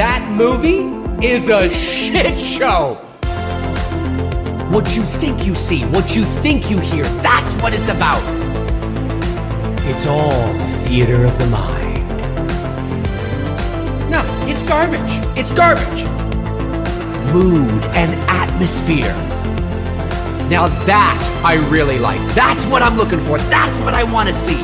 That movie is a shit show. What you think you see, what you think you hear, that's what it's about. It's all theater of the mind. No, it's garbage. It's garbage. Mood and atmosphere. Now that I really like. That's what I'm looking for. That's what I want to see.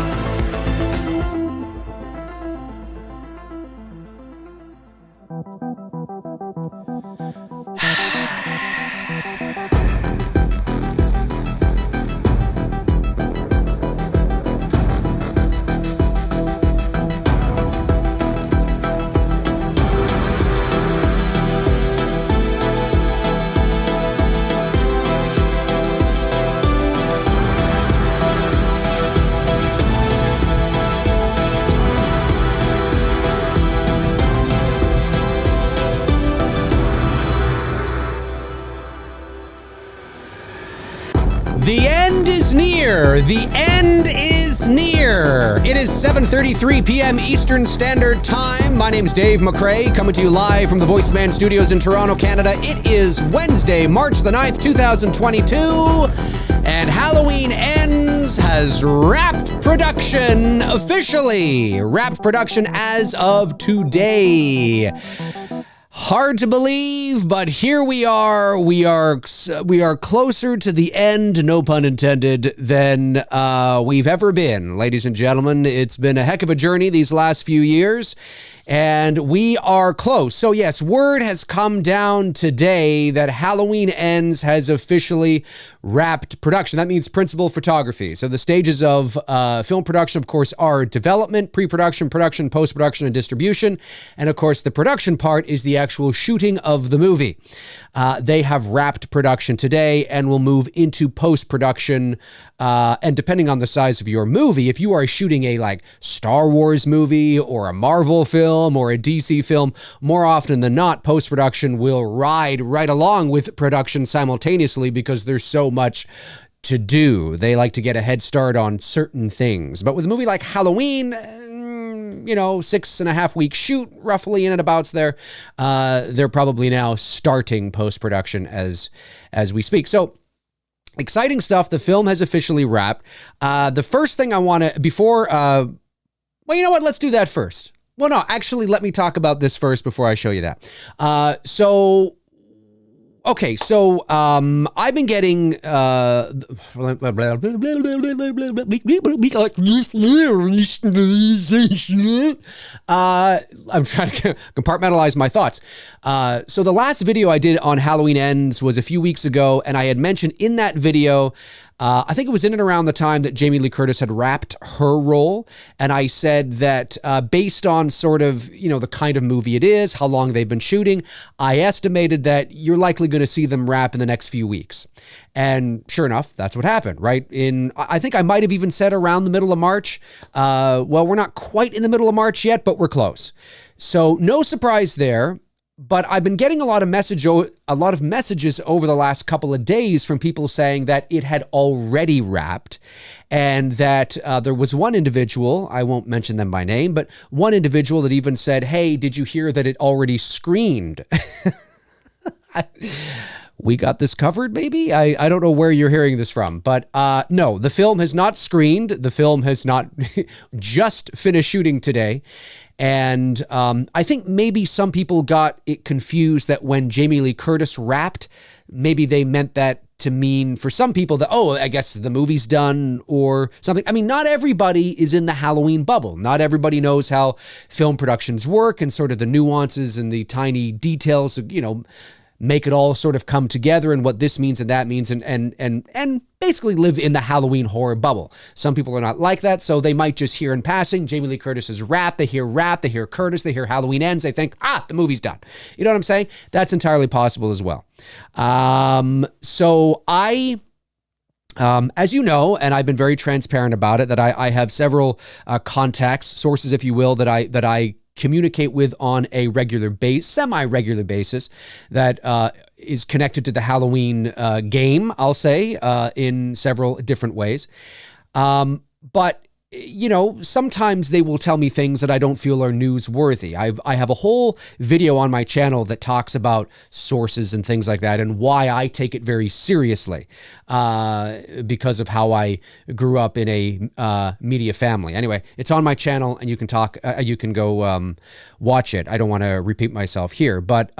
The end is near. The end is near. It is 7:33 p.m. Eastern Standard Time. My name's Dave McRae, coming to you live from the VoiceMann Studios in Toronto, Canada. It is Wednesday, March the 9th, 2022, and Halloween Ends has wrapped production officially. Wrapped production as of today. Hard to believe, but here we are. We are closer to the end, no pun intended, than we've ever been, ladies and gentlemen. It's been a heck of a journey these last few years, and we are close. So yes, word has come down today that Halloween Ends has officially wrapped production. That means principal photography. So the stages of film production, of course, are development, pre-production, production, post-production, and distribution. And of course, the production part is the actual shooting of the movie. They have wrapped production today and will move into post-production. And depending on the size of your movie, if you are shooting a like Star Wars movie or a Marvel film or a DC film, more often than not, post-production will ride right along with production simultaneously because there's so much to do. They like to get a head start on certain things. But with a movie like Halloween, 6.5 week shoot roughly in and abouts there, they're probably now starting post-production as we speak. So exciting stuff. The film has officially wrapped. The first thing I want to, before, well, you know what? Let's do that first. Well, no, actually, let me talk about this first before I show you that. I've been getting I'm trying to compartmentalize my thoughts. So the last video I did on Halloween Ends was a few weeks ago, and I had mentioned in that video, I think it was in and around the time that Jamie Lee Curtis had wrapped her role. And I said that based on sort of, the kind of movie it is, how long they've been shooting, I estimated that you're likely going to see them wrap in the next few weeks. And sure enough, that's what happened, right? I think I might have even said around the middle of March. Well, we're not quite in the middle of March yet, but we're close. So no surprise there. But I've been getting a lot of messages over the last couple of days from people saying that it had already wrapped, and that there was one individual, I won't mention them by name, but one individual that even said, "Hey, did you hear that it already screened?" We got this covered, maybe? I don't know where you're hearing this from, but no, the film has not screened. The film has not just finished shooting today. And I think maybe some people got it confused that when Jamie Lee Curtis wrapped, maybe they meant that to mean for some people that, oh, I guess the movie's done or something. I mean, not everybody is in the Halloween bubble. Not everybody knows how film productions work and sort of the nuances and the tiny details of, make it all sort of come together and what this means and that means and basically live in the Halloween horror bubble. Some people are not like that, so they might just hear in passing Jamie Lee Curtis's rap, they hear Curtis, they hear Halloween Ends, they think, the movie's done. You know what I'm saying? That's entirely possible as well. So I... as you know, and I've been very transparent about it, that I have several contacts, sources, if you will, that I communicate with on a semi-regular basis that is connected to the Halloween game, I'll say, in several different ways. But sometimes they will tell me things that I don't feel are newsworthy. I have a whole video on my channel that talks about sources and things like that and why I take it very seriously because of how I grew up in a media family. Anyway, it's on my channel and you can go watch it. I don't want to repeat myself here, but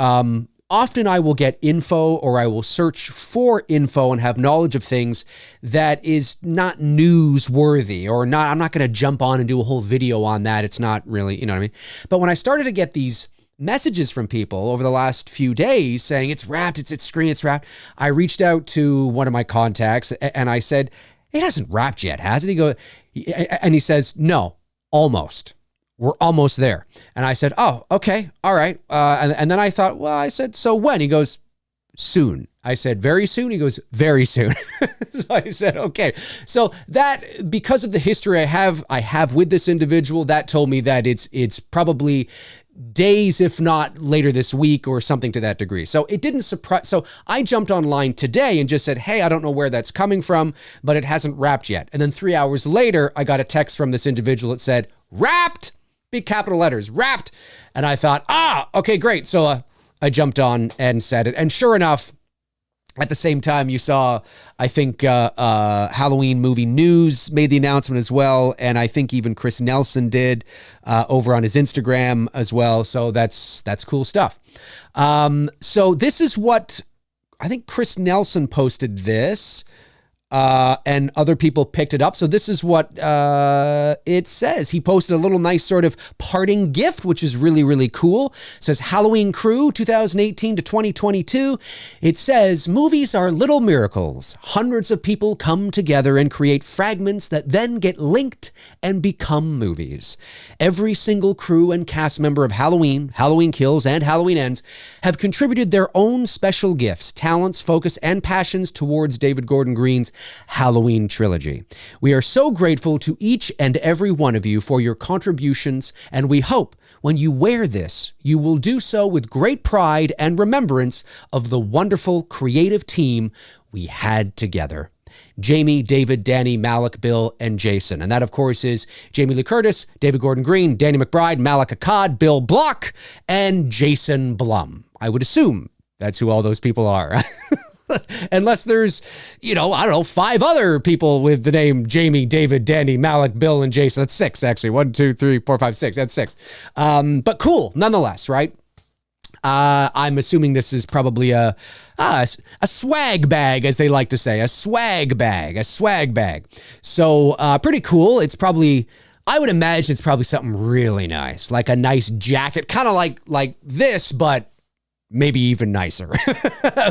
often I will get info or I will search for info and have knowledge of things that is not newsworthy or not. I'm not going to jump on and do a whole video on that. It's not really, you know what I mean? But when I started to get these messages from people over the last few days saying it's wrapped, it's screen, it's wrapped, I reached out to one of my contacts and I said, it hasn't wrapped yet, has it? He says, no, almost. We're almost there. And I said, oh, okay, all right. And then I thought, well, I said, so when? He goes, soon. I said, very soon? He goes, very soon. So I said, okay. So that, because of the history I have with this individual, that told me that it's probably days, if not later this week or something to that degree. So it didn't surprise. So I jumped online today and just said, hey, I don't know where that's coming from, but it hasn't wrapped yet. And then 3 hours later, I got a text from this individual that said, wrapped. Big capital letters, wrapped. And I thought, okay, great. So I jumped on and said it. And sure enough, at the same time, you saw, I think, Halloween Movie News made the announcement as well. And I think even Chris Nelson did over on his Instagram as well. So that's cool stuff. So this is what, I think Chris Nelson posted this. And other people picked it up. So this is what it says. He posted a little nice sort of parting gift, which is really, really cool. It says, Halloween Crew 2018 to 2022. It says, movies are little miracles. Hundreds of people come together and create fragments that then get linked and become movies. Every single crew and cast member of Halloween, Halloween Kills, and Halloween Ends have contributed their own special gifts, talents, focus, and passions towards David Gordon Green's Halloween trilogy. We are so grateful to each and every one of you for your contributions, and we hope when you wear this, you will do so with great pride and remembrance of the wonderful creative team we had together. Jamie, David, Danny, Malik, Bill, and Jason. And that, of course, is Jamie Lee Curtis, David Gordon Green, Danny McBride, Malik Akkad, Bill Block, and Jason Blum. I would assume that's who all those people are. Unless there's, I don't know, 5 other people with the name Jamie, David, Danny, Malik, Bill, and Jason. That's 6, actually. 1, 2, 3, 4, 5, 6. That's 6. But cool, nonetheless, right? I'm assuming this is probably a swag bag, as they like to say. A swag bag. So pretty cool. It's probably, I would imagine it's probably something really nice. Like a nice jacket. Kind of like this, but maybe even nicer.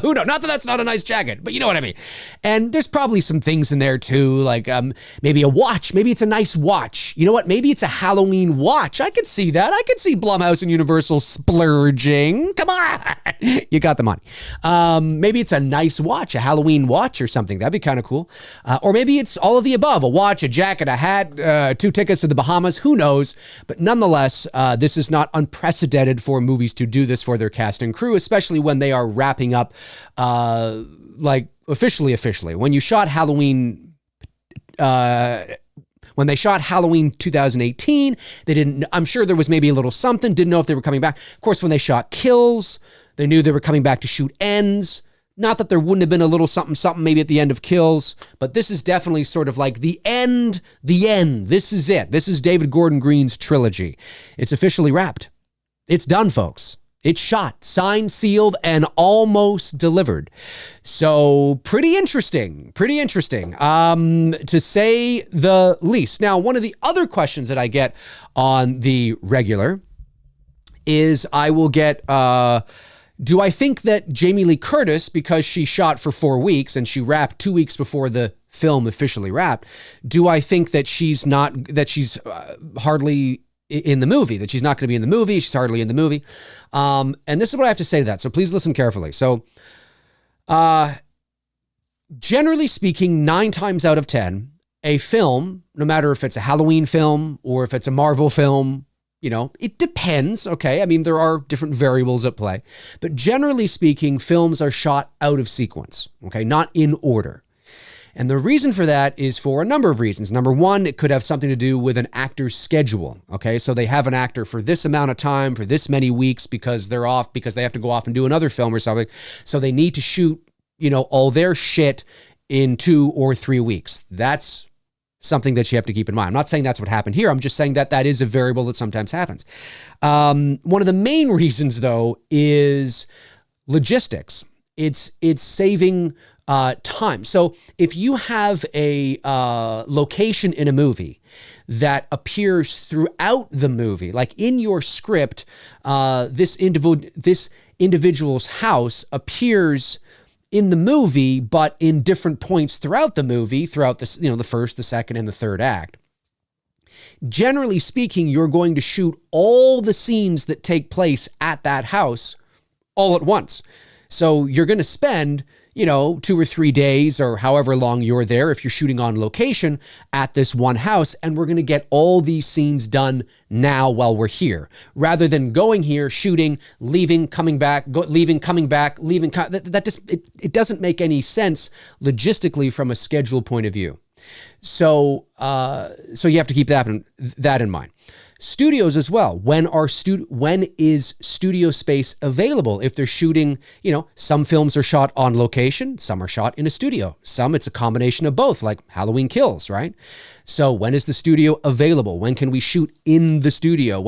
Who knows? Not that that's not a nice jacket, but you know what I mean. And there's probably some things in there too, like maybe a watch. Maybe it's a nice watch. You know what? Maybe it's a Halloween watch. I could see that. I could see Blumhouse and Universal splurging. Come on. You got the money. Maybe it's a nice watch, a Halloween watch or something. That'd be kind of cool. Or maybe it's all of the above, a watch, a jacket, a hat, 2 tickets to the Bahamas. Who knows? But nonetheless, this is not unprecedented for movies to do this for their cast and crew, especially when they are wrapping up, like officially. When you shot Halloween, when they shot Halloween 2018, they didn't, I'm sure there was maybe a little something, didn't know if they were coming back. Of course, when they shot Kills, they knew they were coming back to shoot Ends. Not that there wouldn't have been a little something maybe at the end of Kills, but this is definitely sort of like the end. This is it. This is David Gordon Green's trilogy. It's officially wrapped. It's done, folks. It's shot, signed, sealed, and almost delivered. So pretty interesting, to say the least. Now, one of the other questions that I get on the regular is I will get, do I think that Jamie Lee Curtis, because she shot for 4 weeks and she wrapped 2 weeks before the film officially wrapped, do I think that she's hardly in the movie, that she's not going to be in the movie, she's hardly in the movie? And this is what I have to say to that, so please listen carefully. So, generally speaking, 9 times out of 10, a film, no matter if it's a Halloween film or if it's a Marvel film, it depends, okay? I mean, there are different variables at play. But generally speaking, films are shot out of sequence, okay? Not in order. And the reason for that is for a number of reasons. Number one, it could have something to do with an actor's schedule. Okay, so they have an actor for this amount of time, for this many weeks, because they're off, because they have to go off and do another film or something. So they need to shoot, all their shit in 2 or 3 weeks. That's something that you have to keep in mind. I'm not saying that's what happened here. I'm just saying that that is a variable that sometimes happens. One of the main reasons, though, is logistics. It's saving time. So if you have a location in a movie that appears throughout the movie, like in your script, this individual's house appears in the movie, but in different points throughout the movie, throughout this, the first, the second, and the third act. Generally speaking, you're going to shoot all the scenes that take place at that house all at once. So you're going to spend, 2 or 3 days or however long you're there, if you're shooting on location at this one house, and we're going to get all these scenes done now while we're here, rather than going here, shooting, leaving, coming back, leaving, coming back, leaving. That just, it doesn't make any sense logistically from a schedule point of view. So you have to keep that in mind. Studios as well. When is studio space available? If they're shooting, some films are shot on location, some are shot in a studio. Some it's a combination of both, like Halloween Kills, right? So when is the studio available? When can we shoot in the studio?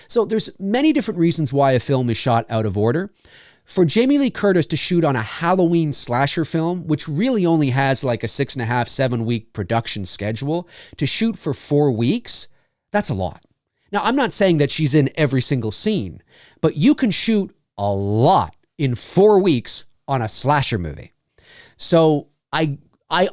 So there's many different reasons why a film is shot out of order. For Jamie Lee Curtis to shoot on a Halloween slasher film, which really only has like a 6.5, 7 week production schedule, to shoot for 4 weeks, that's a lot. Now, I'm not saying that she's in every single scene, but you can shoot a lot in 4 weeks on a slasher movie. So I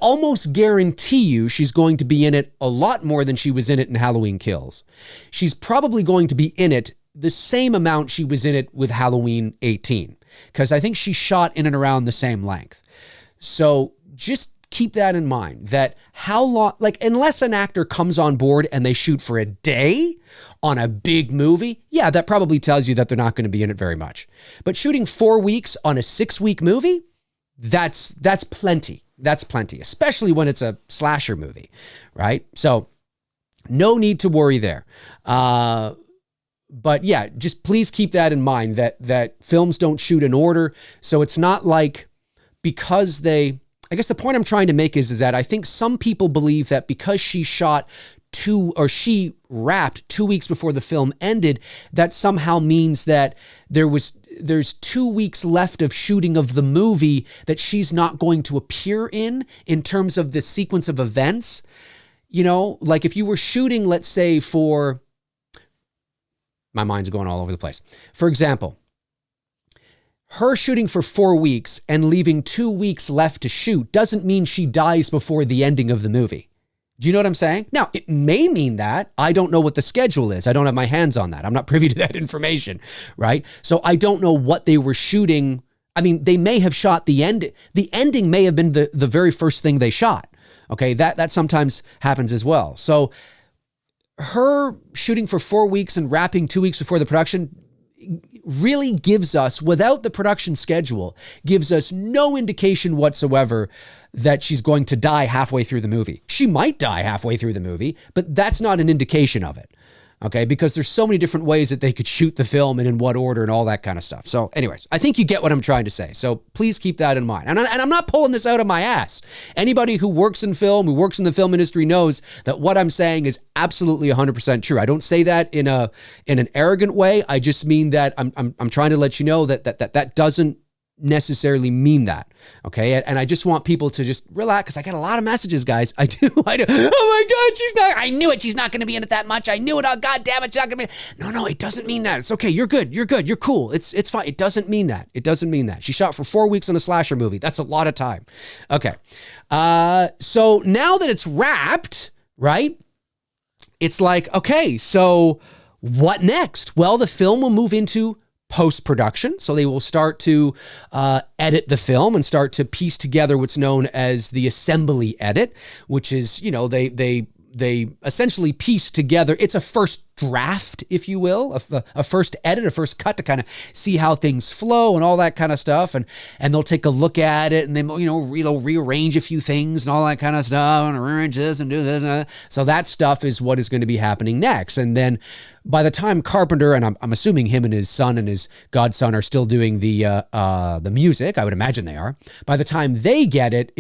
almost guarantee you she's going to be in it a lot more than she was in it in Halloween Kills. She's probably going to be in it the same amount she was in it with Halloween 18, because I think she shot in and around the same length. So just keep that in mind, that how long, unless an actor comes on board and they shoot for a day on a big movie, yeah, that probably tells you that they're not going to be in it very much. But shooting 4 weeks on a 6-week movie, that's plenty. That's plenty, especially when it's a slasher movie, right? So no need to worry there. But yeah, just please keep that in mind, that films don't shoot in order. So it's not like because I guess the point I'm trying to make is that I think some people believe that because she wrapped 2 weeks before the film ended, that somehow means that there's 2 weeks left of shooting of the movie that she's not going to appear in terms of the sequence of events. Like if you were shooting, let's say my mind's going all over the place. For example, her shooting for 4 weeks and leaving 2 weeks left to shoot doesn't mean she dies before the ending of the movie. Do you know what I'm saying? Now, it may mean that. I don't know what the schedule is. I don't have my hands on that. I'm not privy to that information, right? So I don't know what they were shooting. I mean, they may have shot the end. The ending may have been the very first thing they shot. Okay, that sometimes happens as well. So her shooting for 4 weeks and wrapping 2 weeks before the production really gives us, without the production schedule, gives us no indication whatsoever that she's going to die halfway through the movie. She might die halfway through the movie, but that's not an indication of it. Okay, because there's so many different ways that they could shoot the film and in what order and all that kind of stuff. So anyways, I think you get what I'm trying to say. So please keep that in mind. And I'm not pulling this out of my ass. Anybody who works in film, who works in the film industry knows that what I'm saying is absolutely 100% true. I don't say that in an arrogant way. I just mean that I'm trying to let you know that doesn't necessarily mean that. Okay. And I just want people to just relax, because I get a lot of messages, guys. I do. Oh my God, I knew it. She's not going to be in it that much. I knew it. Oh, God damn it. She's not going to be. No, it doesn't mean that. It's okay. You're good. You're cool. It's fine. It doesn't mean that. She shot for 4 weeks on a slasher movie. That's a lot of time. Okay. So now that it's wrapped, right? It's like, okay, so what next? Well, the film will move into post-production. So they will start to edit the film and start to piece together what's known as the assembly edit, which is, they they essentially piece together. It's a first draft, if you will, a first edit, a first cut to kind of see how things flow and all that kind of stuff. And they'll take a look at it and then, they'll rearrange a few things and all that kind of stuff and arrange this and do this. And that. So that stuff is what is going to be happening next. And then by the time Carpenter, and I'm assuming him and his son and his godson are still doing the music, I would imagine they are. By the time they get it,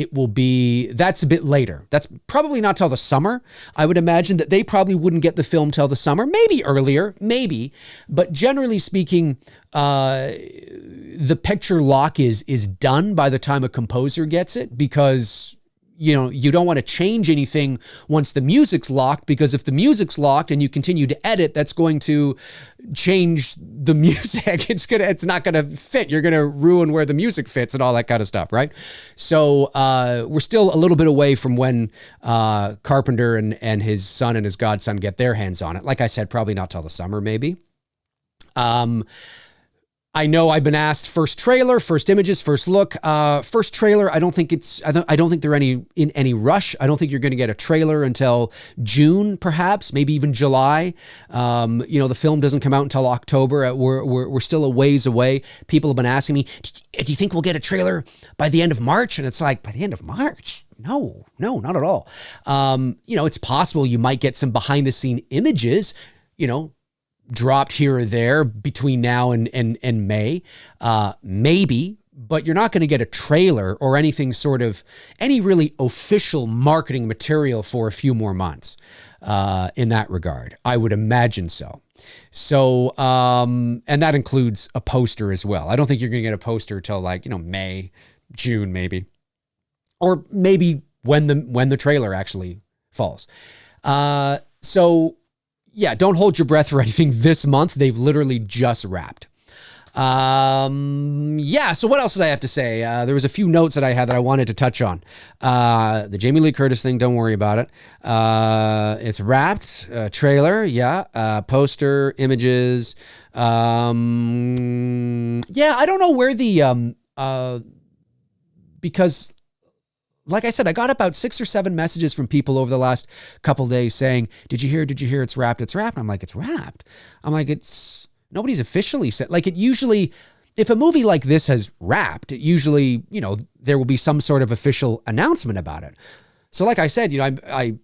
that's a bit later. That's probably not till the summer. I would imagine that they probably wouldn't get the film till the summer, maybe earlier, maybe. But generally speaking, the picture lock is done by the time a composer gets it, because you don't want to change anything once the music's locked, because if the music's locked and you continue to edit, that's going to change the music. It's not going to fit. You're going to ruin where the music fits and all that kind of stuff, right? So we're still a little bit away from when Carpenter and his son and his godson get their hands on it. Like I said, probably not till the summer, maybe. I know I've been asked first trailer, first images, first look. First trailer, I don't think they're in any rush. I don't think you're going to get a trailer until June, perhaps, maybe even July. The film doesn't come out until October. We're still a ways away. People have been asking me, do you think we'll get a trailer by the end of March? And it's like, by the end of March? No, not at all. It's possible you might get some behind the scene images, dropped here or there between now and May, maybe, but you're not going to get a trailer or anything any really official marketing material for a few more months in that regard. I would imagine so. So, and that includes a poster as well. I don't think you're going to get a poster till May, June, maybe, or maybe when the trailer actually falls. So, yeah, don't hold your breath for anything this month. They've literally just wrapped. So what else did I have to say? There was a few notes that I had that I wanted to touch on. The Jamie Lee Curtis thing, don't worry about it. It's wrapped. Trailer, yeah. Poster, images. I don't know where because... Like I said, I got about 6 or 7 messages from people over the last couple of days saying, did you hear? It's wrapped. It's wrapped. And I'm like, it's wrapped. I'm like, nobody's officially said, like, it usually, if a movie like this has wrapped, it usually, there will be some sort of official announcement about it. So like I said, I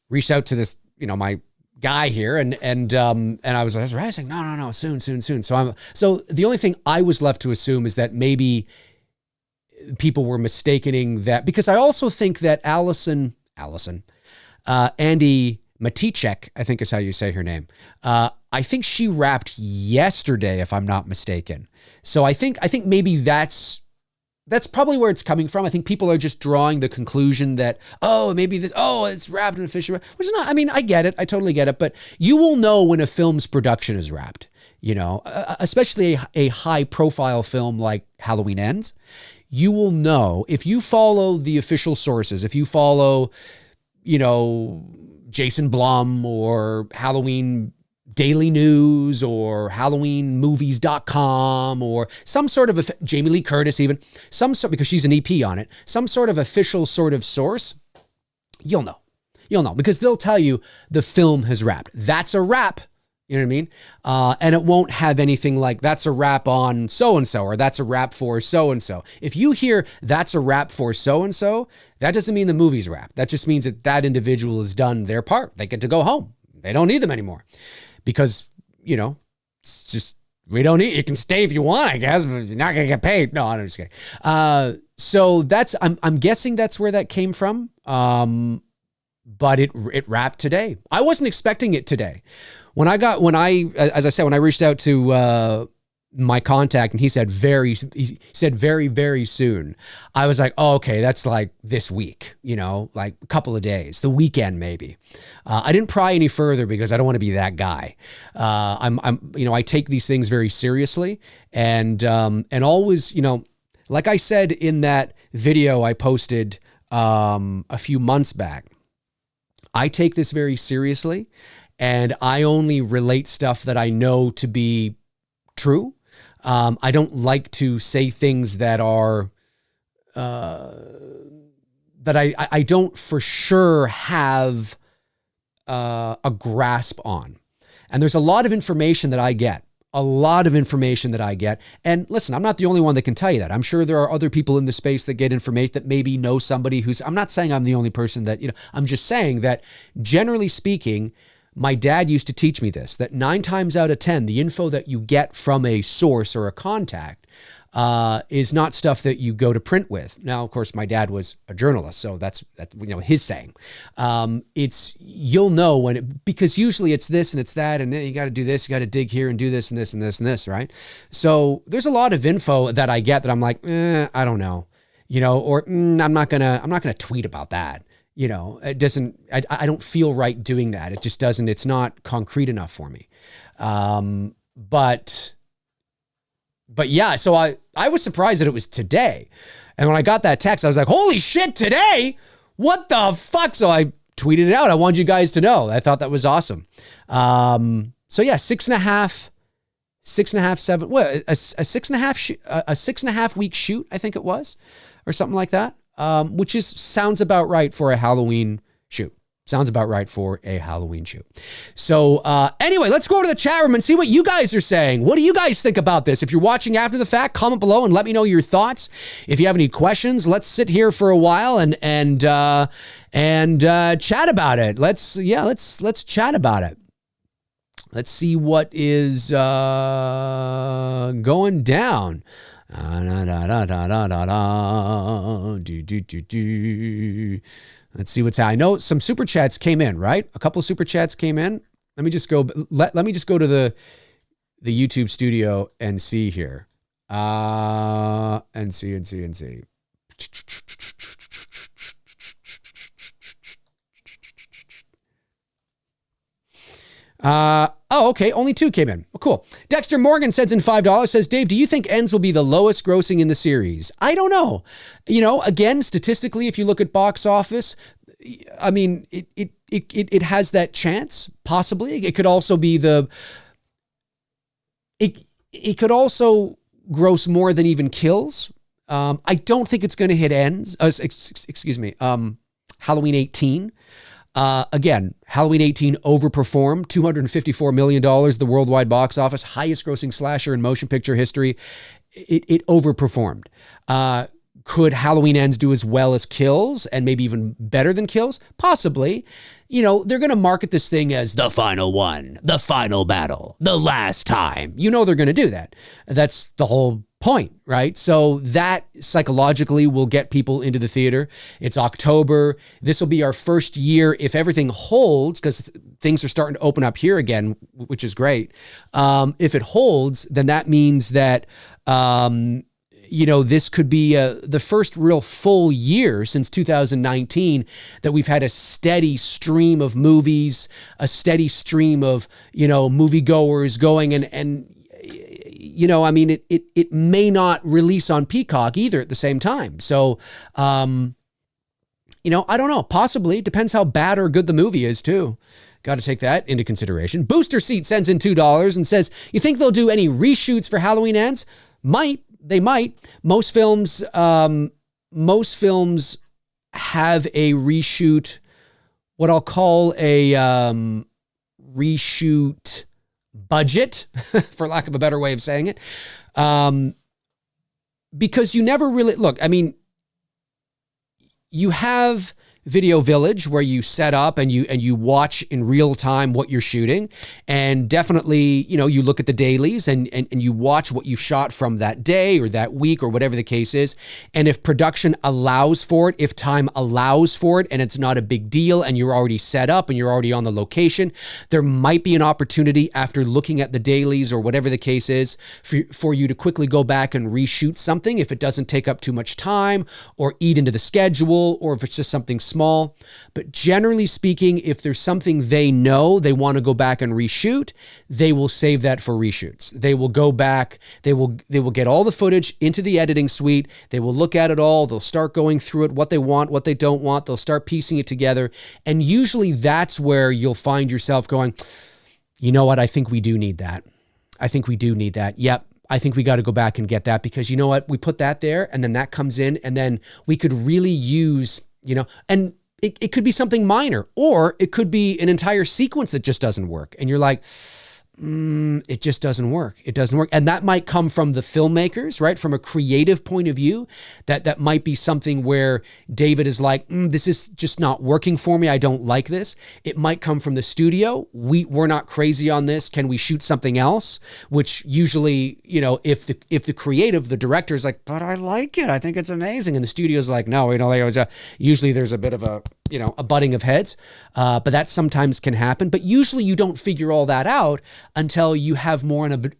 reached out to this, my guy here and I was saying, no, soon. So the only thing I was left to assume is that maybe people were mistaking that, because I also think that Andy Matichek, I think is how you say her name. I think she wrapped yesterday, if I'm not mistaken. So I think maybe that's probably where it's coming from. I think people are just drawing the conclusion that, it's wrapped and officially wrapped, which is not, I get it. I totally get it. But you will know when a film's production is wrapped, especially a high profile film like Halloween Ends. You will know if you follow the official sources, if you follow, Jason Blum or Halloween Daily News or HalloweenMovies.com or some sort of Jamie Lee Curtis, even because she's an EP on it, some sort of official sort of source, you'll know because they'll tell you the film has wrapped. That's a wrap. You know what I mean? And it won't have anything like that's a wrap on so-and-so or that's a wrap for so-and-so. If you hear that's a wrap for so-and-so, that doesn't mean the movie's wrapped. That just means that individual has done their part. They get to go home. They don't need them anymore because, it's just, we don't need, you can stay if you want, I guess, but you're not going to get paid. No, I'm just kidding. So I'm guessing that's where that came from. But it wrapped today. I wasn't expecting it today. When I reached out to my contact and he said very, very soon, I was like, oh, okay, that's like this week, like a couple of days, the weekend maybe. I didn't pry any further because I don't want to be that guy. I take these things very seriously and always, like I said in that video I posted a few months back, I take this very seriously and I only relate stuff that I know to be true. I don't like to say things that are, that I don't for sure have a grasp on. And there's a lot of information that I get. And listen, I'm not the only one that can tell you that. I'm sure there are other people in the space that get information that maybe know somebody who's, I'm not saying I'm the only person that, I'm just saying that generally speaking, my dad used to teach me this, that 9 times out of 10, the info that you get from a source or a contact is not stuff that you go to print with. Now, of course, my dad was a journalist, so that's his saying. It's, you'll know when it, because usually it's this and it's that, and then you got to do this, you got to dig here and do this and this and this and this, right? So there's a lot of info that I get that I'm like, I don't know, or I'm not gonna tweet about that. It doesn't, I don't feel right doing that. It just doesn't, it's not concrete enough for me. But yeah, so I was surprised that it was today. And when I got that text, I was like, holy shit, today? What the fuck? So I tweeted it out. I wanted you guys to know. I thought that was awesome. So yeah, 6.5, 7, what, a 6.5 week shoot, I think it was, or something like that. Which sounds about right for a Halloween shoot. Sounds about right for a Halloween shoot. So anyway, let's go to the chat room and see what you guys are saying. What do you guys think about this? If you're watching after the fact, comment below and let me know your thoughts. If you have any questions, let's sit here for a while and chat about it. Let's chat about it. Let's see what is going down. Let's see what's happening. I know some super chats came in, right? A couple of super chats came in. Let me just go to the YouTube studio and see here. And see. Okay. Only 2 came in. Well, cool. Dexter Morgan sends in $5, says, Dave, do you think Ends will be the lowest grossing in the series? I don't know. Again, statistically, if you look at box office, I mean, it has that chance, possibly. It could also be it could also gross more than even Kills. I don't think it's going to hit Ends. Halloween 18. Again, Halloween 18 overperformed, $254 million, the worldwide box office, highest grossing slasher in motion picture history. It overperformed. Could Halloween Ends do as well as Kills and maybe even better than Kills? Possibly. They're going to market this thing as the final one, the final battle, the last time. They're going to do that. That's the whole point, right? So that psychologically will get people into the theater. It's October. This will be our first year, if everything holds, because things are starting to open up here again, which is great. If it holds, then that means that, this could be the first real full year since 2019 that we've had a steady stream of movies, a steady stream of, moviegoers going and it may not release on Peacock either at the same time. So, I don't know. Possibly. It depends how bad or good the movie is, too. Got to take that into consideration. Booster Seat sends in $2 and says, you think they'll do any reshoots for Halloween Ends? They might. Most films have a reshoot, what I'll call a reshoot budget, for lack of a better way of saying it. Because you never really, look, I mean, you have Video Village where you set up and you watch in real time what you're shooting, and definitely, you look at the dailies and you watch what you shot from that day or that week or whatever the case is. And if production allows for it, if time allows for it, and it's not a big deal and you're already set up and you're already on the location, there might be an opportunity after looking at the dailies or whatever the case is for you to quickly go back and reshoot something if it doesn't take up too much time or eat into the schedule, or if it's just something small. But generally speaking, if there's something they know they want to go back and reshoot, they will save that for reshoots. They will go back, they will get all the footage into the editing suite, they will look at it all, they'll start going through it, what they want, what they don't want, they'll start piecing it together. And usually that's where you'll find yourself going, you know what, I think we do need that. I think we do need that. Yep. I think we got to go back and get that, because you know what, we put that there and then that comes in, and then we could really use, and it could be something minor, or it could be an entire sequence that just doesn't work. And you're like, it just doesn't work. It doesn't work. And that might come from the filmmakers, right? From a creative point of view, that might be something where David is like, this is just not working for me. I don't like this. It might come from the studio. We're not crazy on this. Can we shoot something else? Which usually, you know, if the creative, the director is like, but I like it. I think it's amazing. And the studio's like, no, you know, usually there's a bit of a, you know, a butting of heads. But that sometimes can happen. But usually you don't figure all that out until you have more an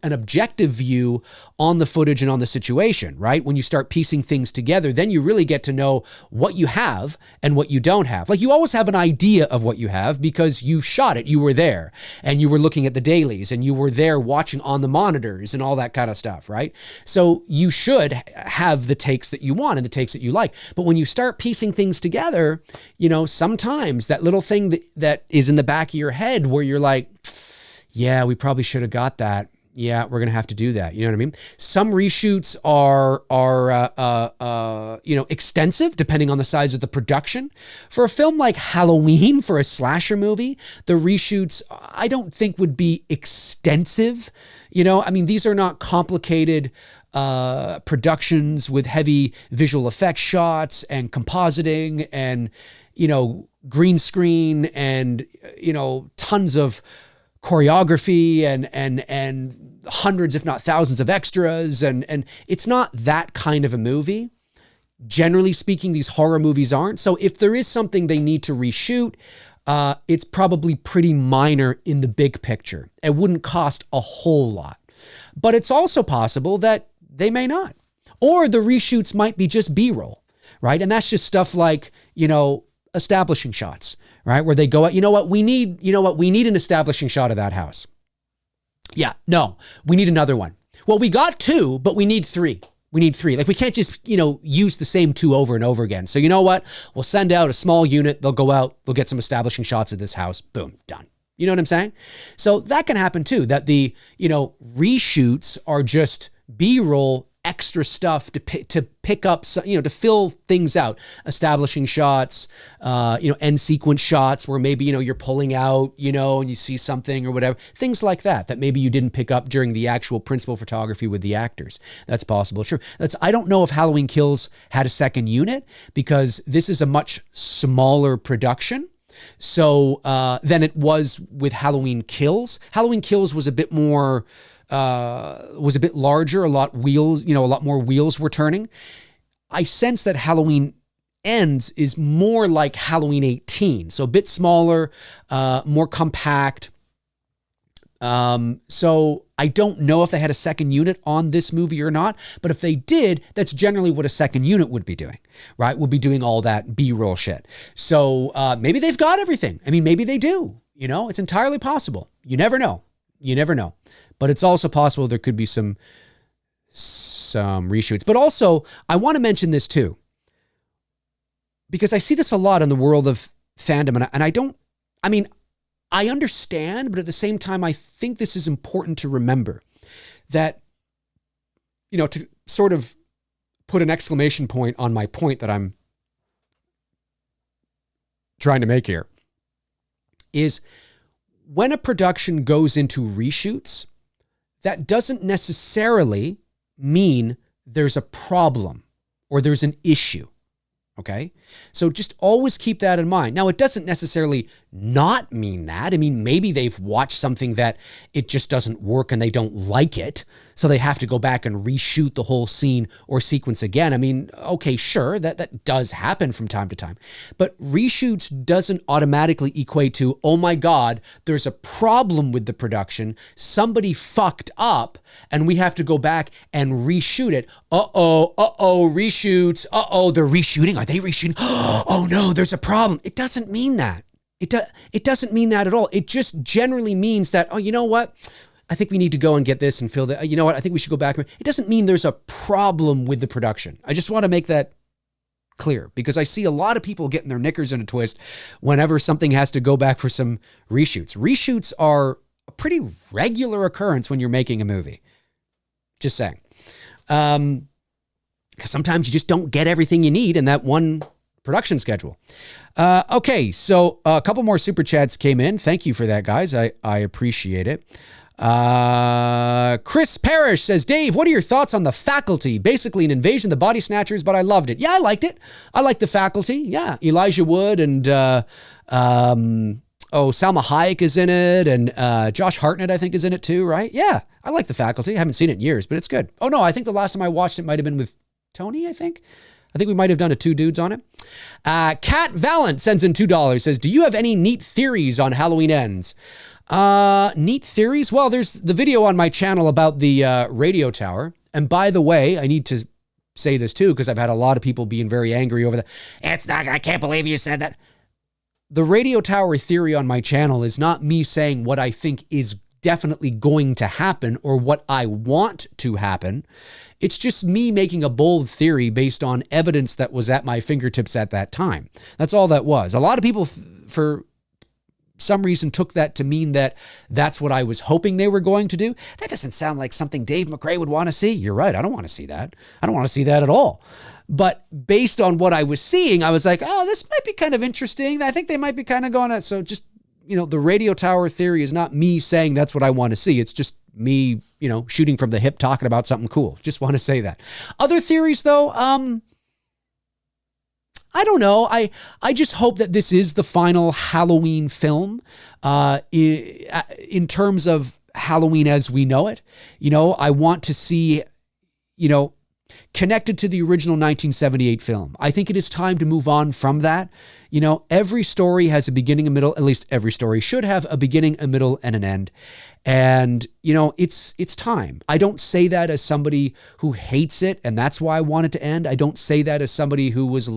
objective view on the footage and on the situation, right? When you start piecing things together, then you really get to know what you have and what you don't have. Like, you always have an idea of what you have because you shot it, you were there, and you were looking at the dailies, and you were there watching on the monitors and all that kind of stuff, right? So you should have the takes that you want and the takes that you like. But when you start piecing things together, you know, sometimes that little thing that is in the back of your head where you're like, yeah, we probably should have got that. Yeah, we're going to have to do that. You know what I mean? Some reshoots are you know, extensive depending on the size of the production. For a film like Halloween, for a slasher movie, the reshoots I don't think would be extensive. You know, I mean, these are not complicated productions with heavy visual effects shots and compositing and, you know, green screen and, you know, tons of choreography and hundreds, if not thousands of extras. And it's not that kind of a movie. Generally speaking, these horror movies aren't. So if there is something they need to reshoot, it's probably pretty minor in the big picture. It wouldn't cost a whole lot. But it's also possible that they may not. Or the reshoots might be just B-roll, right? And that's just stuff like, you know, establishing shots, right? Where they go out, you know what, we need an establishing shot of that house. Yeah, no, we need another one. Well, we got 2, but we need 3. We need 3. Like, we can't just, you know, use the same 2 over and over again. So you know what? We'll send out a small unit. They'll go out. They'll get some establishing shots of this house. Boom, done. You know what I'm saying? So that can happen too, that the, you know, reshoots are just B-roll extra stuff to pick up, you know, to fill things out, establishing shots, you know, end sequence shots where maybe, you know, you're pulling out, you know, and you see something or whatever, things like that maybe you didn't pick up during the actual principal photography with the actors. That's possible. Sure. I don't know if Halloween Kills had a second unit because this is a much smaller production. So than it was with Halloween Kills. Halloween Kills was a bit more, was a bit larger, a lot more wheels were turning. I sense that Halloween Ends is more like Halloween 18. So a bit smaller, more compact. So I don't know if they had a second unit on this movie or not, but if they did, that's generally what a second unit would be doing, right? Would be doing all that B-roll shit. So maybe they've got everything. I mean, maybe they do, you know, it's entirely possible. You never know. You never know. But it's also possible there could be some reshoots. But also, I want to mention this too, because I see this a lot in the world of fandom, and I understand, but at the same time, I think this is important to remember that, you know, to sort of put an exclamation point on my point that I'm trying to make here, is when a production goes into reshoots, that doesn't necessarily mean there's a problem or there's an issue. Okay. So just always keep that in mind. Now, it doesn't necessarily not mean that. I mean, maybe they've watched something that it just doesn't work and they don't like it, so they have to go back and reshoot the whole scene or sequence again. I mean, okay, sure, that does happen from time to time. But reshoots doesn't automatically equate to, oh my God, there's a problem with the production. Somebody fucked up and we have to go back and reshoot it. Reshoots. They're reshooting. Are they reshooting? Oh no, there's a problem. It doesn't mean that. It doesn't mean that at all. It just generally means that, oh, you know what? I think we need to go and get this and fill that. You know what? I think we should go back. It doesn't mean there's a problem with the production. I just want to make that clear because I see a lot of people getting their knickers in a twist whenever something has to go back for some reshoots. Reshoots are a pretty regular occurrence when you're making a movie. Just saying. Because sometimes you just don't get everything you need in that one production schedule. Okay, so a couple more super chats came in. Thank you for that, guys. I appreciate it. Chris Parrish says, Dave, what are your thoughts on The Faculty? Basically an invasion of the body snatchers, but I loved it. Yeah, I liked it. I liked The Faculty. Yeah, Elijah Wood and Salma Hayek is in it, and Josh Hartnett, I think, is in it too, right? Yeah, I like The Faculty. I haven't seen it in years, but it's good. Oh, no, I think the last time I watched it might have been with Tony, I think. We might have done a two dudes on it. Kat Valent sends in $2, says, do you have any neat theories on Halloween Ends? Neat theories? Well, there's the video on my channel about the radio tower. And by the way, I need to say this too, because I've had a lot of people being very angry over that. I can't believe you said that. The radio tower theory on my channel is not me saying what I think is definitely going to happen or what I want to happen. It's just me making a bold theory based on evidence that was at my fingertips at that time. That's all that was. A lot of people, for some reason, took that to mean that that's what I was hoping they were going to do. That doesn't sound like something Dave McRae would want to see. You're right. I don't want to see that. I don't want to see that at all. But based on what I was seeing, I was like, oh, this might be kind of interesting. I think they might be kind of going to, so just, the radio tower theory is not me saying that's what I want to see. It's just me, shooting from the hip, talking about something cool. Just want to say that. Other theories, though, I don't know. I just hope that this is the final Halloween film in terms of Halloween as we know it. I want to see, connected to the original 1978 film. I think it is time to move on from that. Every story has a beginning, a middle, at least every story should have a beginning, a middle, and an end. And, it's time. I don't say that as somebody who hates it, and that's why I want it to end. I don't say that as somebody who was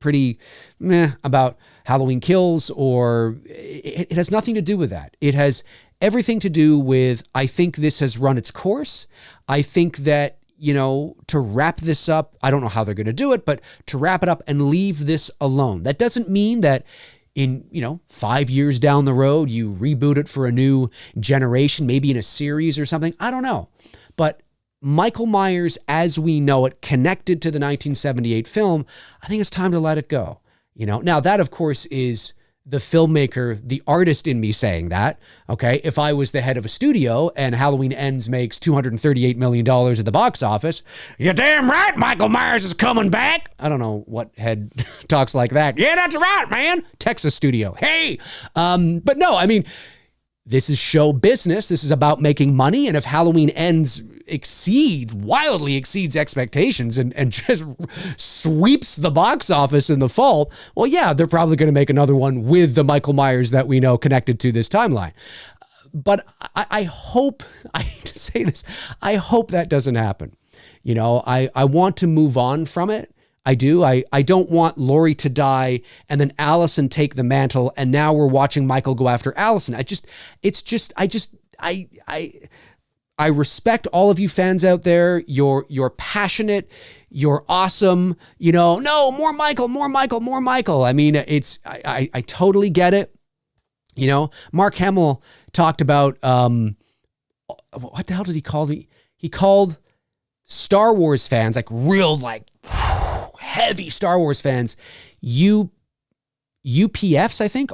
pretty meh about Halloween Kills, or it has nothing to do with that. It has everything to do with, I think this has run its course. I think that, to wrap this up, I don't know how they're going to do it, but to wrap it up and leave this alone. That doesn't mean that in, 5 years down the road, you reboot it for a new generation, maybe in a series or something. I don't know. But Michael Myers, as we know it, connected to the 1978 film, I think it's time to let it go. Now that, of course, is the filmmaker, the artist in me saying that, okay? If I was the head of a studio and Halloween Ends makes $238 million at the box office, you're damn right Michael Myers is coming back. I don't know what head talks like that. Yeah, that's right, man. Texas studio. Hey! But no, this is show business. This is about making money. And if Halloween Ends wildly exceeds expectations and just sweeps the box office in the fall, well, yeah, they're probably going to make another one with the Michael Myers that we know connected to this timeline. But I hope, I hate to say this, I hope that doesn't happen. I want to move on from it. I do. I don't want Laurie to die and then Allison take the mantle and now we're watching Michael go after Allison. I respect all of you fans out there. You're passionate. You're awesome. No, more Michael, more Michael, more Michael. I totally get it. Mark Hamill talked about, what the hell did he call me? He called Star Wars fans, heavy Star Wars fans, UPFs, I think,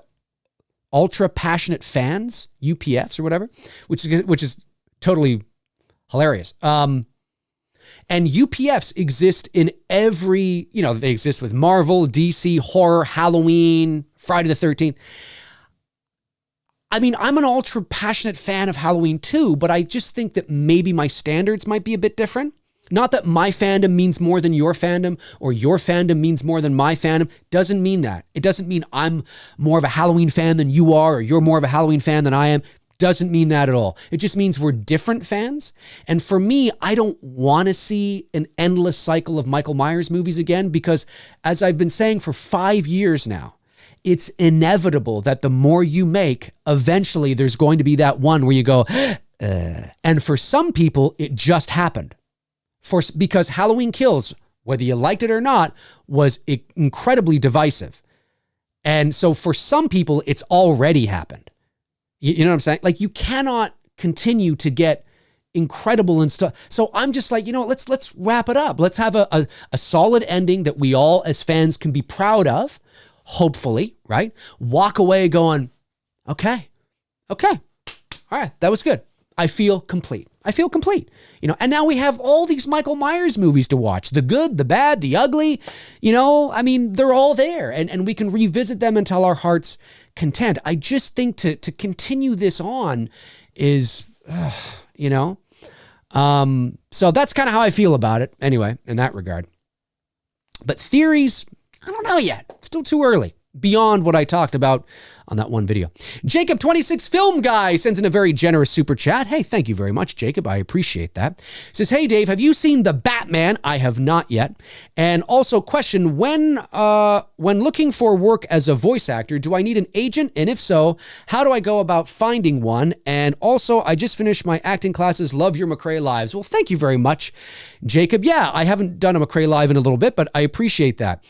ultra passionate fans, UPFs or whatever, which is totally hilarious. And UPFs exist in every, they exist with Marvel, DC, horror, Halloween, Friday the 13th. I'm an ultra passionate fan of Halloween too, but I just think that maybe my standards might be a bit different. Not that my fandom means more than your fandom or your fandom means more than my fandom. Doesn't mean that. It doesn't mean I'm more of a Halloween fan than you are or you're more of a Halloween fan than I am. Doesn't mean that at all. It just means we're different fans. And for me, I don't want to see an endless cycle of Michael Myers movies again because, as I've been saying for 5 years now, it's inevitable that the more you make, eventually there's going to be that one where you go, and for some people, it just happened. Because Halloween Kills, whether you liked it or not, was incredibly divisive. And so for some people, it's already happened. You know what I'm saying? You cannot continue to get incredible and stuff. So I'm just like, let's wrap it up. Let's have a solid ending that we all as fans can be proud of, hopefully, right? Walk away going, okay, all right, that was good. I feel complete. And now we have all these Michael Myers movies to watch, the good, the bad, the ugly, they're all there and we can revisit them until our heart's content. I just think to continue this on is, so that's kind of how I feel about it anyway, in that regard. But theories, I don't know yet. Still too early. Beyond what I talked about on that one video. Jacob 26 Film Guy sends in a very generous super chat. Hey, thank you very much, Jacob. I appreciate that. Says, hey, Dave, have you seen The Batman? I have not yet. And also question, when looking for work as a voice actor, do I need an agent? And if so, how do I go about finding one? And also, I just finished my acting classes. Love your McRae Lives. Well, thank you very much, Jacob. Yeah, I haven't done a McRae Live in a little bit, but I appreciate that.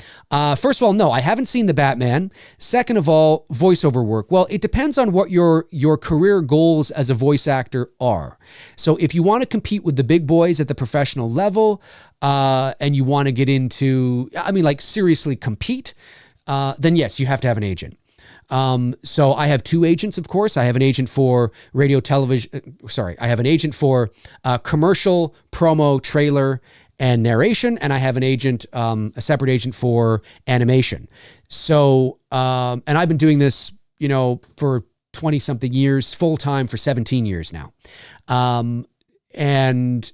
First of all, no, I haven't seen The Batman. Second of all, voiceover work. Well, it depends on what your career goals as a voice actor are. So if you want to compete with the big boys at the professional level, and you want to get into, seriously compete, then yes, you have to have an agent. So I have two agents, of course. I have an agent for radio, television. I have an agent for commercial, promo, trailer, and narration. And I have an agent, a separate agent for animation. So, and I've been doing this, for 20 something years, full time for 17 years now. And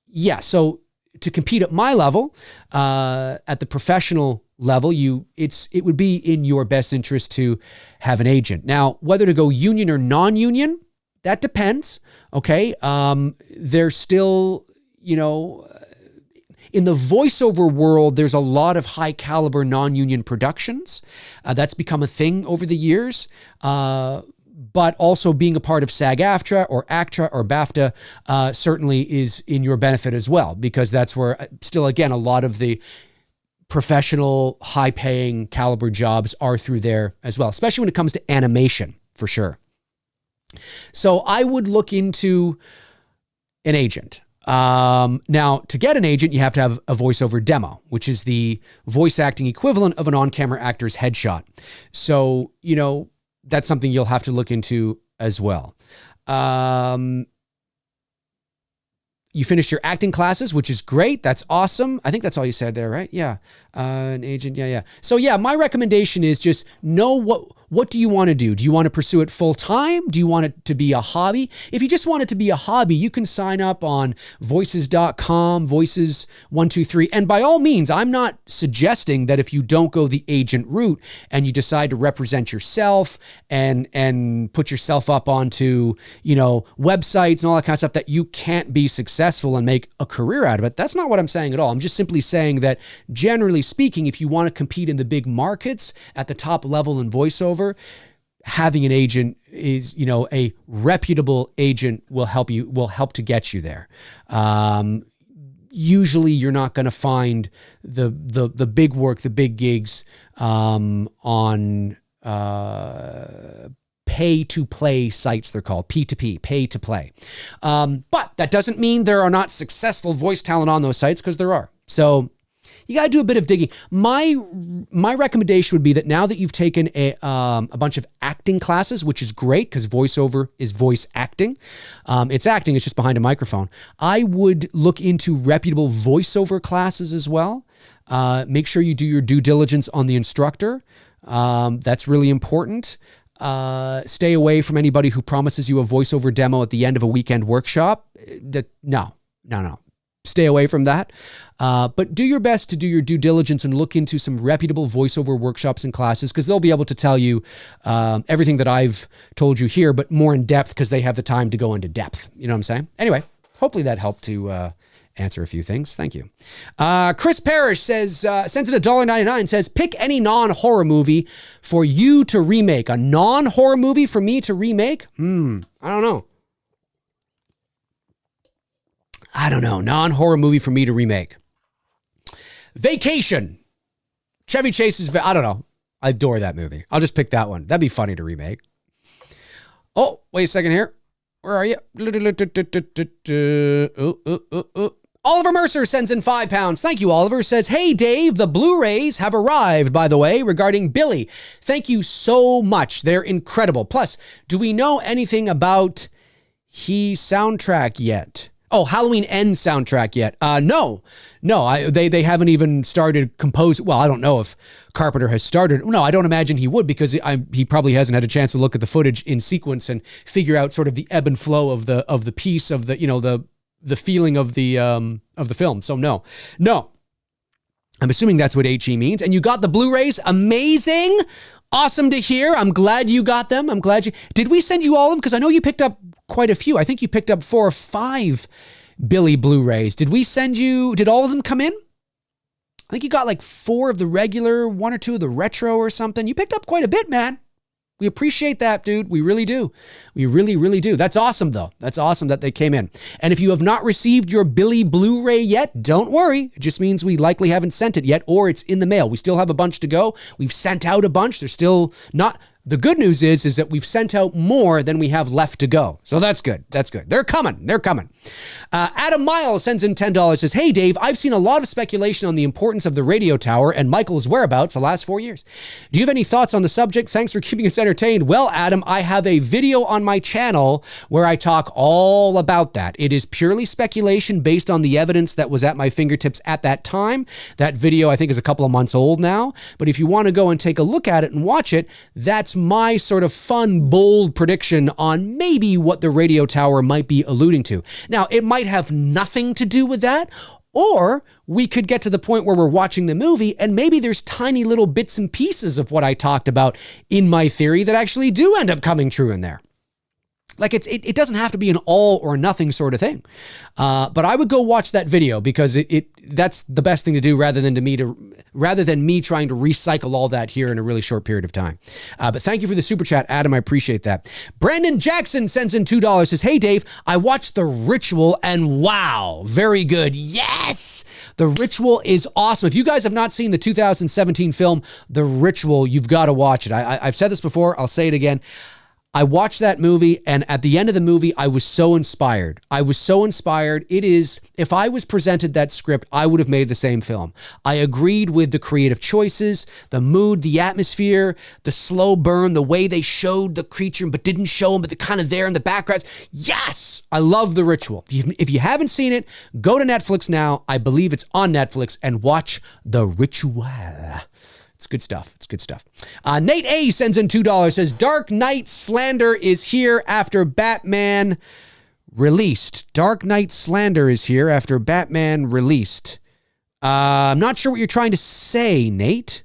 yeah, so to compete at my level, at the professional level, it would be in your best interest to have an agent. Now, whether to go union or non-union, that depends. Okay. There's still, in the voiceover world, there's a lot of high caliber non-union productions. That's become a thing over the years. But also being a part of SAG-AFTRA or ACTRA or BAFTA certainly is in your benefit as well, because that's where still, again, a lot of the professional, high-paying caliber jobs are through there as well, especially when it comes to animation, for sure. So I would look into an agent. Now, to get an agent, you have to have a voiceover demo, which is the voice acting equivalent of an on-camera actor's headshot. So, that's something you'll have to look into as well. You finished your acting classes, which is great. That's awesome. I think that's all you said there, right? Yeah. An agent. Yeah. So yeah, my recommendation is just know what do you want to do? Do you want to pursue it full time? Do you want it to be a hobby? If you just want it to be a hobby, you can sign up on voices.com, voices123. And by all means, I'm not suggesting that if you don't go the agent route and you decide to represent yourself and put yourself up onto, websites and all that kind of stuff, that you can't be successful and make a career out of it. That's not what I'm saying at all. I'm just simply saying that generally speaking, if you want to compete in the big markets at the top level in voiceover, having an agent is, a reputable agent will help to get you there. Usually you're not going to find the big work, the big gigs, on, pay to play sites. They're called P2P, pay to play. But that doesn't mean there are not successful voice talent on those sites, because there are. So you got to do a bit of digging. My recommendation would be that now that you've taken a bunch of acting classes, which is great because voiceover is voice acting. It's acting, it's just behind a microphone. I would look into reputable voiceover classes as well. Make sure you do your due diligence on the instructor. That's really important. Stay away from anybody who promises you a voiceover demo at the end of a weekend workshop. No. Stay away from that. But do your best to do your due diligence and look into some reputable voiceover workshops and classes, because they'll be able to tell you everything that I've told you here, but more in depth because they have the time to go into depth. You know what I'm saying? Anyway, hopefully that helped to answer a few things. Thank you. Chris Parrish says, sends it $1.99, says, pick any non-horror movie for you to remake. A non-horror movie for me to remake? I don't know. Non-horror movie for me to remake. Vacation. Chevy Chase's, I don't know. I adore that movie. I'll just pick that one. That'd be funny to remake. Oh, wait a second here. Where are you? Oliver Mercer sends in £5. Thank you, Oliver. Says, hey, Dave, the Blu-rays have arrived, by the way, regarding Billy. Thank you so much. They're incredible. Plus, do we know anything about He soundtrack yet? Oh, Halloween Ends soundtrack yet? No. They haven't even started composing. Well, I don't know if Carpenter has started. No, I don't imagine he would, because he probably hasn't had a chance to look at the footage in sequence and figure out sort of the ebb and flow of the piece, of the feeling of the film. So no. I'm assuming that's what HE means. And you got the Blu-rays. Amazing. Awesome to hear. I'm glad you got them. Did we send you all of them? Because I know you picked up quite a few. I think you picked up 4 or 5 Billy Blu-rays. Did all of them come in? I think you got like 4 of the regular, 1 or 2 of the retro or something. You picked up quite a bit, man. We appreciate that, dude. We really do. We really, really do. That's awesome, though. That's awesome that they came in. And if you have not received your Billy Blu-ray yet, don't worry. It just means we likely haven't sent it yet, or it's in the mail. We still have a bunch to go. We've sent out a bunch. They're still not... The good news is that we've sent out more than we have left to go. So that's good. That's good. They're coming. Adam Miles sends in $10, says, hey, Dave, I've seen a lot of speculation on the importance of the radio tower and Michael's whereabouts the last 4 years. Do you have any thoughts on the subject? Thanks for keeping us entertained. Well, Adam, I have a video on my channel where I talk all about that. It is purely speculation based on the evidence that was at my fingertips at that time. That video, I think, is a couple of months old now. But if you want to go and take a look at it and watch it, that's my sort of fun, bold prediction on maybe what the radio tower might be alluding to. Now, it might have nothing to do with that, or we could get to the point where we're watching the movie and maybe there's tiny little bits and pieces of what I talked about in my theory that actually do end up coming true in there. Like it doesn't have to be an all or nothing sort of thing. But I would go watch that video because that's the best thing to do rather than me trying to recycle all that here in a really short period of time. But thank you for the super chat, Adam. I appreciate that. Brandon Jackson sends in $2, says, hey, Dave, I watched The Ritual and wow, very good. Yes, The Ritual is awesome. If you guys have not seen the 2017 film, The Ritual, you've got to watch it. I've said this before. I'll say it again. I watched that movie, and at the end of the movie, I was so inspired. It is, if I was presented that script, I would have made the same film. I agreed with the creative choices, the mood, the atmosphere, the slow burn, the way they showed the creature but didn't show him, but they're kind of there in the backgrounds. Yes! I love The Ritual. If you haven't seen it, go to Netflix now. I believe it's on Netflix, and watch The Ritual. It's good stuff. Nate A sends in $2, says, Dark Knight slander is here after Batman released. I'm not sure what you're trying to say, Nate.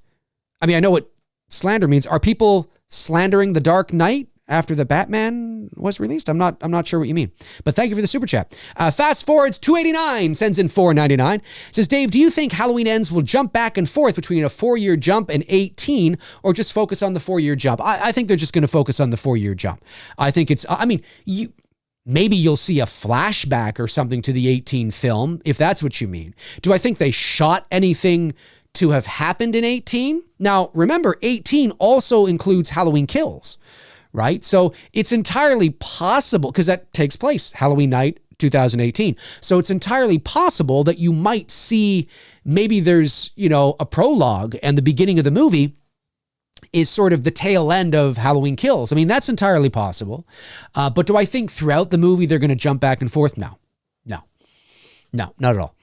I mean, I know what slander means. Are people slandering the Dark Knight after the Batman was released? I'm not sure what you mean. But thank you for the super chat. Fast Forwards 289 sends in $4.99. Says, Dave, do you think Halloween Ends will jump back and forth between a 4-year jump and 18, or just focus on the 4-year jump? I think they're just going to focus on the 4-year jump. I think maybe you'll see a flashback or something to the 18 film, if that's what you mean. Do I think they shot anything to have happened in 18? Now, remember, 18 also includes Halloween Kills, right? So it's entirely possible, because that takes place Halloween night 2018. So it's entirely possible that you might see, maybe there's, a prologue and the beginning of the movie is sort of the tail end of Halloween Kills. I mean, that's entirely possible. But do I think throughout the movie they're going to jump back and forth? No, not at all.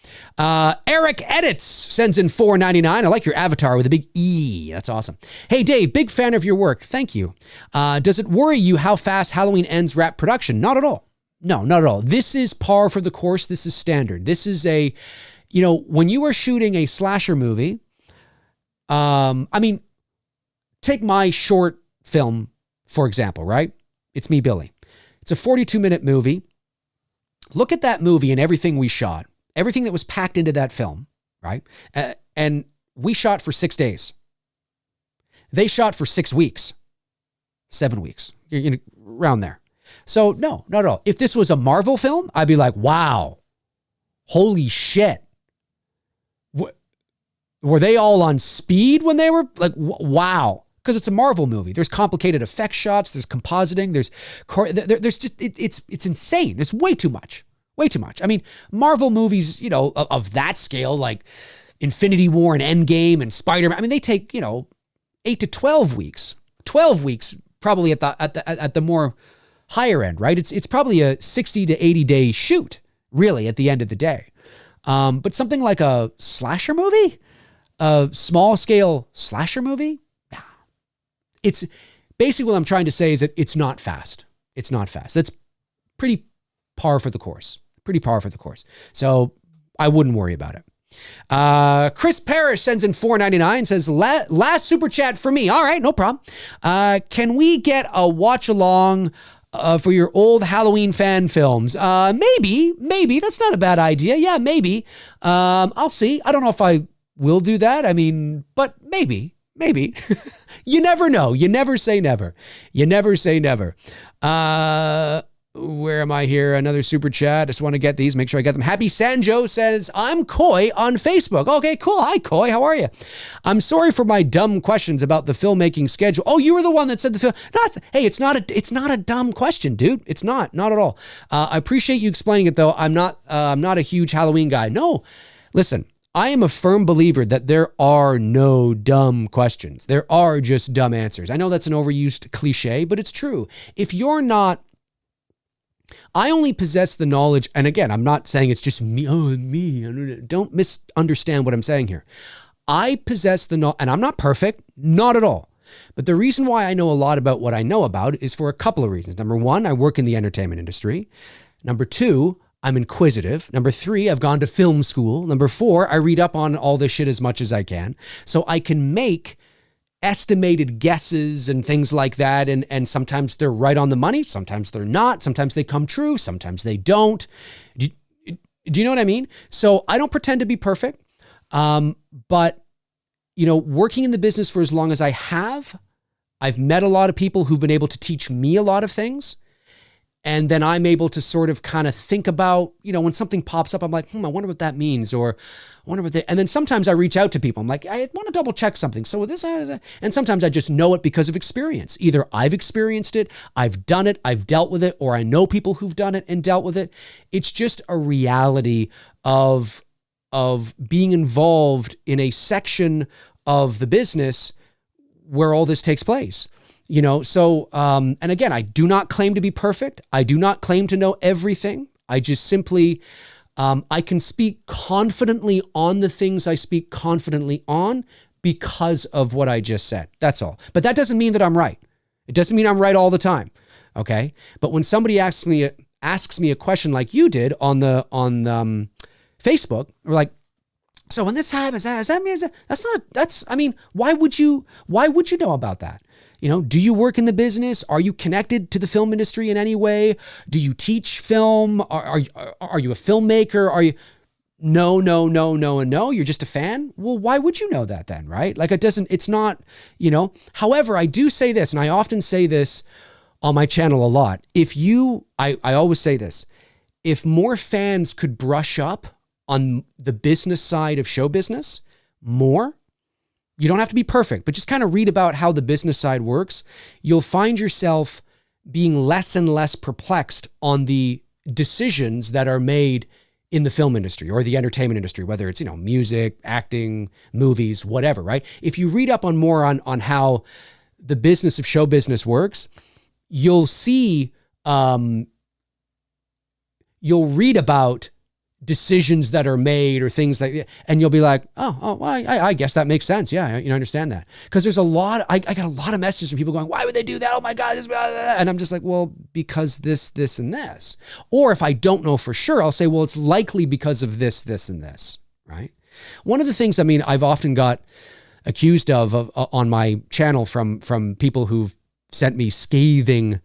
Eric Edits sends in $4.99. I like your avatar with a big E. That's awesome. Hey, Dave, big fan of your work. Thank you. Does it worry you how fast Halloween Ends wrap production? Not at all. No, not at all. This is par for the course. This is standard. This is when you are shooting a slasher movie, take my short film, for example, right? It's Me, Billy. It's a 42-minute movie. Look at that movie and everything we shot, everything that was packed into that film, right? And we shot for 6 days. They shot for 6 weeks, 7 weeks, around there. So no, not at all. If this was a Marvel film, I'd be like, wow, holy shit. Were they all on speed when they were like, wow. because it's a Marvel movie. There's complicated effect shots. There's compositing. There's just, it's insane. It's way too much. Way too much. I mean, Marvel movies, of that scale, like Infinity War and Endgame and Spider-Man, I mean, they take, 8 to 12 weeks. 12 weeks probably at the more higher end, right? It's probably a 60 to 80 day shoot, really, at the end of the day. But something like a slasher movie, a small scale slasher movie, it's basically what I'm trying to say is that it's not fast. It's not fast. That's pretty par for the course. Pretty par for the course. So I wouldn't worry about it. Chris Parrish sends in $4.99, says, last super chat for me. All right, no problem. Can we get a watch along for your old Halloween fan films? Maybe. That's not a bad idea. Yeah, maybe. I'll see. I don't know if I will do that. I mean, but maybe. You never know. You never say never. You never say never. Where am I here? Another super chat. Just want to get these, make sure I get them. Happy Sanjo says, I'm Coy on Facebook. Okay, cool. Hi, Coy. How are you? I'm sorry for my dumb questions about the filmmaking schedule. Oh, you were the one that said the film. Hey, it's not a dumb question, dude. It's not at all. I appreciate you explaining it though. I'm not a huge Halloween guy. No, listen, I am a firm believer that there are no dumb questions. There are just dumb answers. I know that's an overused cliche, but it's true. If you're not, I only possess the knowledge, and again, I'm not saying it's just me, me. Don't misunderstand what I'm saying here. I possess the knowledge, and I'm not perfect, not at all. But the reason why I know a lot about what I know about is for a couple of reasons. Number one, I work in the entertainment industry. Number two, I'm inquisitive. Number three, I've gone to film school. Number four, I read up on all this shit as much as I can. So I can make estimated guesses and things like that. And sometimes they're right on the money. Sometimes they're not. Sometimes they come true. Sometimes they don't. Do you know what I mean? So I don't pretend to be perfect. But, working in the business for as long as I have, I've met a lot of people who've been able to teach me a lot of things. And then I'm able to sort of kind of think about, when something pops up, I'm like, I wonder what that means. Or I wonder what and then sometimes I reach out to people. I'm like, I want to double check something. So with this, and sometimes I just know it because of experience. Either I've experienced it, I've done it, I've dealt with it, or I know people who've done it and dealt with it. It's just a reality of being involved in a section of the business where all this takes place. And again, I do not claim to be perfect. I do not claim to know everything. I just simply, I can speak confidently on the things I speak confidently on because of what I just said. That's all. But that doesn't mean that I'm right. It doesn't mean I'm right all the time. Okay. But when somebody asks me a question like you did on Facebook, or like, so when this happens, why would you know about that? Do you work in the business? Are you connected to the film industry in any way? Do you teach film? Are you a filmmaker? Are you? No, and no. You're just a fan? Well, why would you know that then, right? Like it's not, However, I do say this, and I often say this on my channel a lot. I always say this, if more fans could brush up on the business side of show business more, you don't have to be perfect, but just kind of read about how the business side works. You'll find yourself being less and less perplexed on the decisions that are made in the film industry or the entertainment industry, whether it's, music, acting, movies, whatever, right? If you read up more on how the business of show business works, you'll see, you'll read about decisions that are made or things like that. And you'll be like, well, I guess that makes sense. Yeah. I understand that. Cause there's I got a lot of messages from people going, why would they do that? Oh my God. This, blah, blah, blah. And I'm just like, well, because this, and this. Or if I don't know for sure, I'll say, well, it's likely because of this, and this, right? One of the things, I've often got accused of on my channel from people who've sent me scathing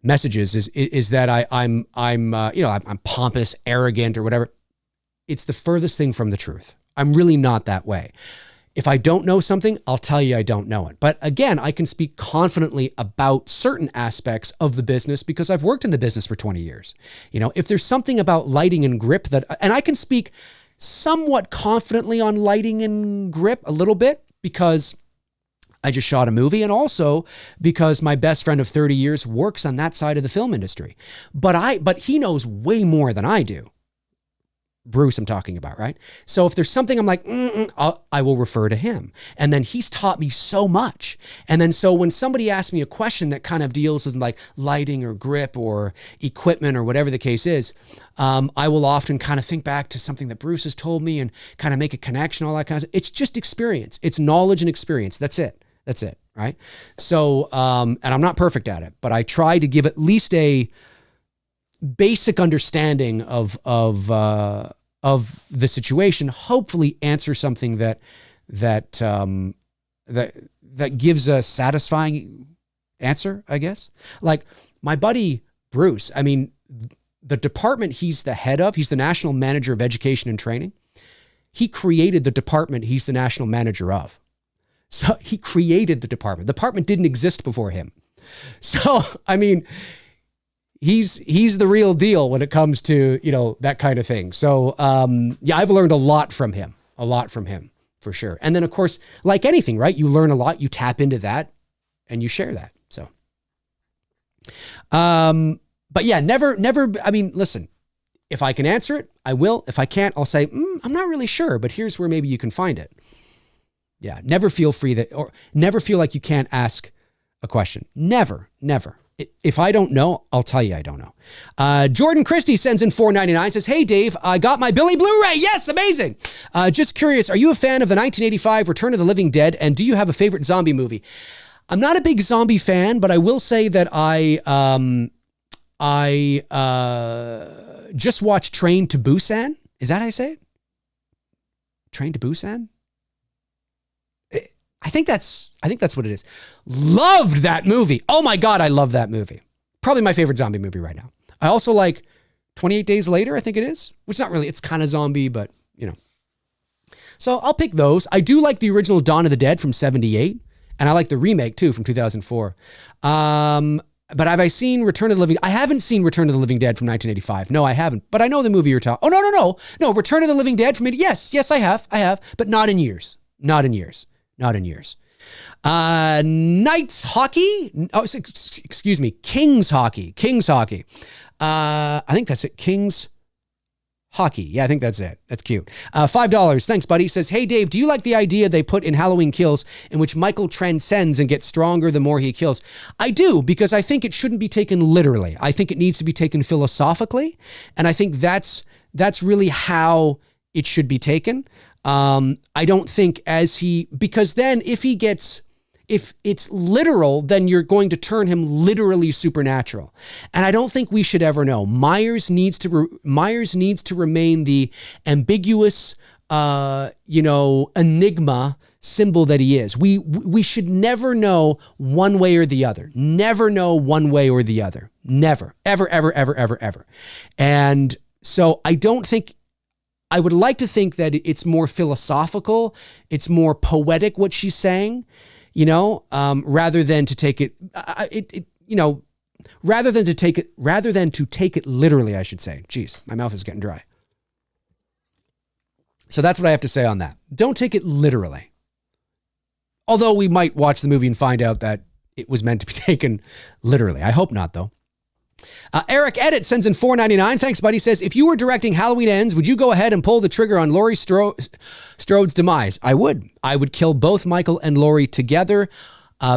messages is that I'm pompous, arrogant, or whatever. It's the furthest thing from the truth. I'm really not that way. If I don't know something, I'll tell you I don't know it. But again, I can speak confidently about certain aspects of the business because I've worked in the business for 20 years. If there's something about lighting and grip and I can speak somewhat confidently on lighting and grip a little bit because I just shot a movie, and also because my best friend of 30 years works on that side of the film industry. But he knows way more than I do. Bruce I'm talking about, right? So if there's something I'm like, I will refer to him. And then he's taught me so much. And then so when somebody asks me a question that kind of deals with like lighting or grip or equipment or whatever the case is, I will often kind of think back to something that Bruce has told me and kind of make a connection, all that kind of stuff. It's just experience. It's knowledge and experience. That's it. That's it, right? So, and I'm not perfect at it, but I try to give at least a basic understanding of the situation, hopefully answer something that gives a satisfying answer, I guess. Like my buddy Bruce, I mean, the department he's the head of, he's the National Manager of Education and Training. He created the department he's the national manager of. So he created the department. The department didn't exist before him. So, I mean, he's the real deal when it comes to, that kind of thing. So, yeah, I've learned a lot from him for sure. And then of course, like anything, right? You learn a lot, you tap into that and you share that. So, but yeah, never, I mean, listen, if I can answer it, I will. If I can't, I'll say, I'm not really sure, but here's where maybe you can find it. Yeah. Never feel never feel like you can't ask a question. Never. If I don't know, I'll tell you I don't know. Jordan Christie sends in $4.99, says, hey, Dave, I got my Billy Blu-ray. Yes, amazing. Just curious, are you a fan of the 1985 Return of the Living Dead? And do you have a favorite zombie movie? I'm not a big zombie fan, but I will say that I just watched Train to Busan. Is that how I say it? Train to Busan? I think that's what it is. Loved that movie. Oh my God, I love that movie. Probably my favorite zombie movie right now. I also like 28 Days Later, I think it is, which not really, it's kind of zombie, but So I'll pick those. I do like the original Dawn of the Dead from 78, and I like the remake too from 2004. But have I seen Return of the Living? I haven't seen Return of the Living Dead from 1985. No, I haven't. But I know the movie you're talking. Oh, no. Return of the Living Dead from it. Yes, I have, but not in years. Knights hockey. Oh, excuse me. Kings hockey. I think that's it. Kings hockey. Yeah, I think that's it. That's cute. $5. Thanks, buddy. Says, hey, Dave, do you like the idea they put in Halloween Kills in which Michael transcends and gets stronger the more he kills? I do, because I think it shouldn't be taken literally. I think it needs to be taken philosophically. And I think that's really how it should be taken. I don't think because then if it's literal, then you're going to turn him literally supernatural. And I don't think we should ever know. Myers needs to remain the ambiguous, enigma symbol that he is. We should never know one way or the other. Never know one way or the other. Never, ever, ever, ever, ever, ever. And so I would like to think that it's more philosophical, it's more poetic what she's saying, rather than to take it, rather than to take it literally, I should say. Jeez, my mouth is getting dry. So that's what I have to say on that. Don't take it literally. Although we might watch the movie and find out that it was meant to be taken literally. I hope not, though. Eric Edit sends in $4.99. Thanks, buddy. Says, if you were directing Halloween Ends, would you go ahead and pull the trigger on Laurie Strode's demise? I would. I would kill both Michael and Laurie together,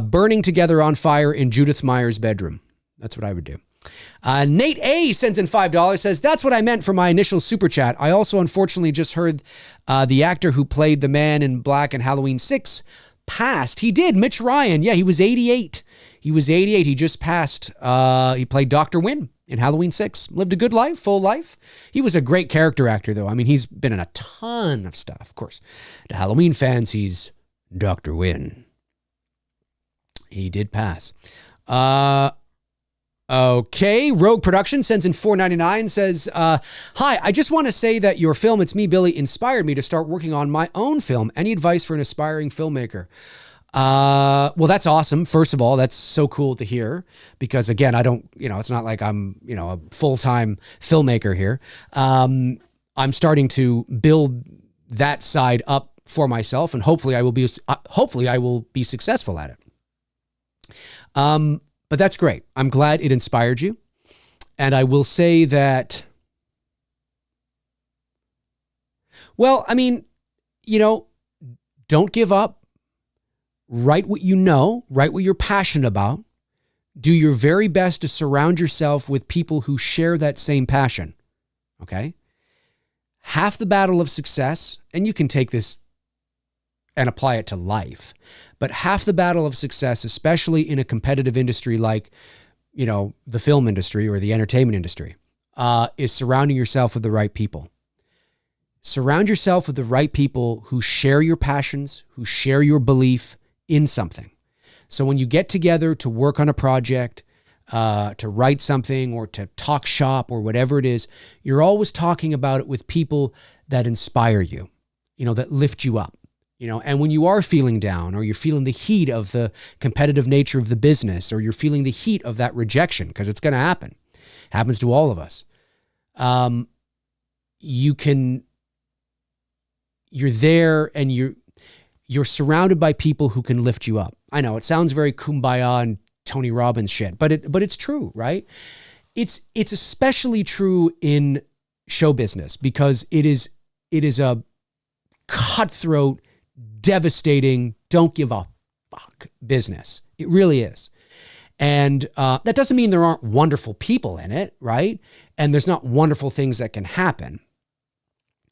burning together on fire in Judith Meyer's bedroom. That's what I would do. Nate A sends in $5. Says, that's what I meant for my initial super chat. I also unfortunately just heard the actor who played the man in black in Halloween 6 passed. He did. Mitch Ryan. Yeah, he was 88. He just passed. He played Dr. Wynn in Halloween 6. Lived a good life, full life. He was a great character actor, though. I mean, he's been in a ton of stuff. Of course, to Halloween fans, he's Dr. Wynn. He did pass. Okay. Rogue Production sends in $4.99. Says, hi, I just want to say that your film, It's Me, Billy, inspired me to start working on my own film. Any advice for an aspiring filmmaker? Well, that's awesome. First of all, that's so cool to hear because again, I don't, it's not like I'm, a full-time filmmaker here. I'm starting to build that side up for myself, and hopefully I will be successful at it. But that's great. I'm glad it inspired you. And I will say that, well, I mean, don't give up. Write what you know, write what you're passionate about. Do your very best to surround yourself with people who share that same passion. Okay? Half the battle of success, and you can take this and apply it to life, but half the battle of success, especially in a competitive industry like, the film industry or the entertainment industry, is surrounding yourself with the right people. Surround yourself with the right people who share your passions, who share your belief in something. So when you get together to work on a project, to write something or to talk shop or whatever it is, you're always talking about it with people that inspire you, that lift you up. And when you are feeling down, or you're feeling the heat of the competitive nature of the business, or you're feeling the heat of that rejection, because it's going to happen, happens to all of us. You're there and you're surrounded by people who can lift you up. I know it sounds very kumbaya and Tony Robbins shit, but it's true, right? It's especially true in show business because it is a cutthroat, devastating, don't give a fuck business. It really is. And that doesn't mean there aren't wonderful people in it, right? And there's not wonderful things that can happen.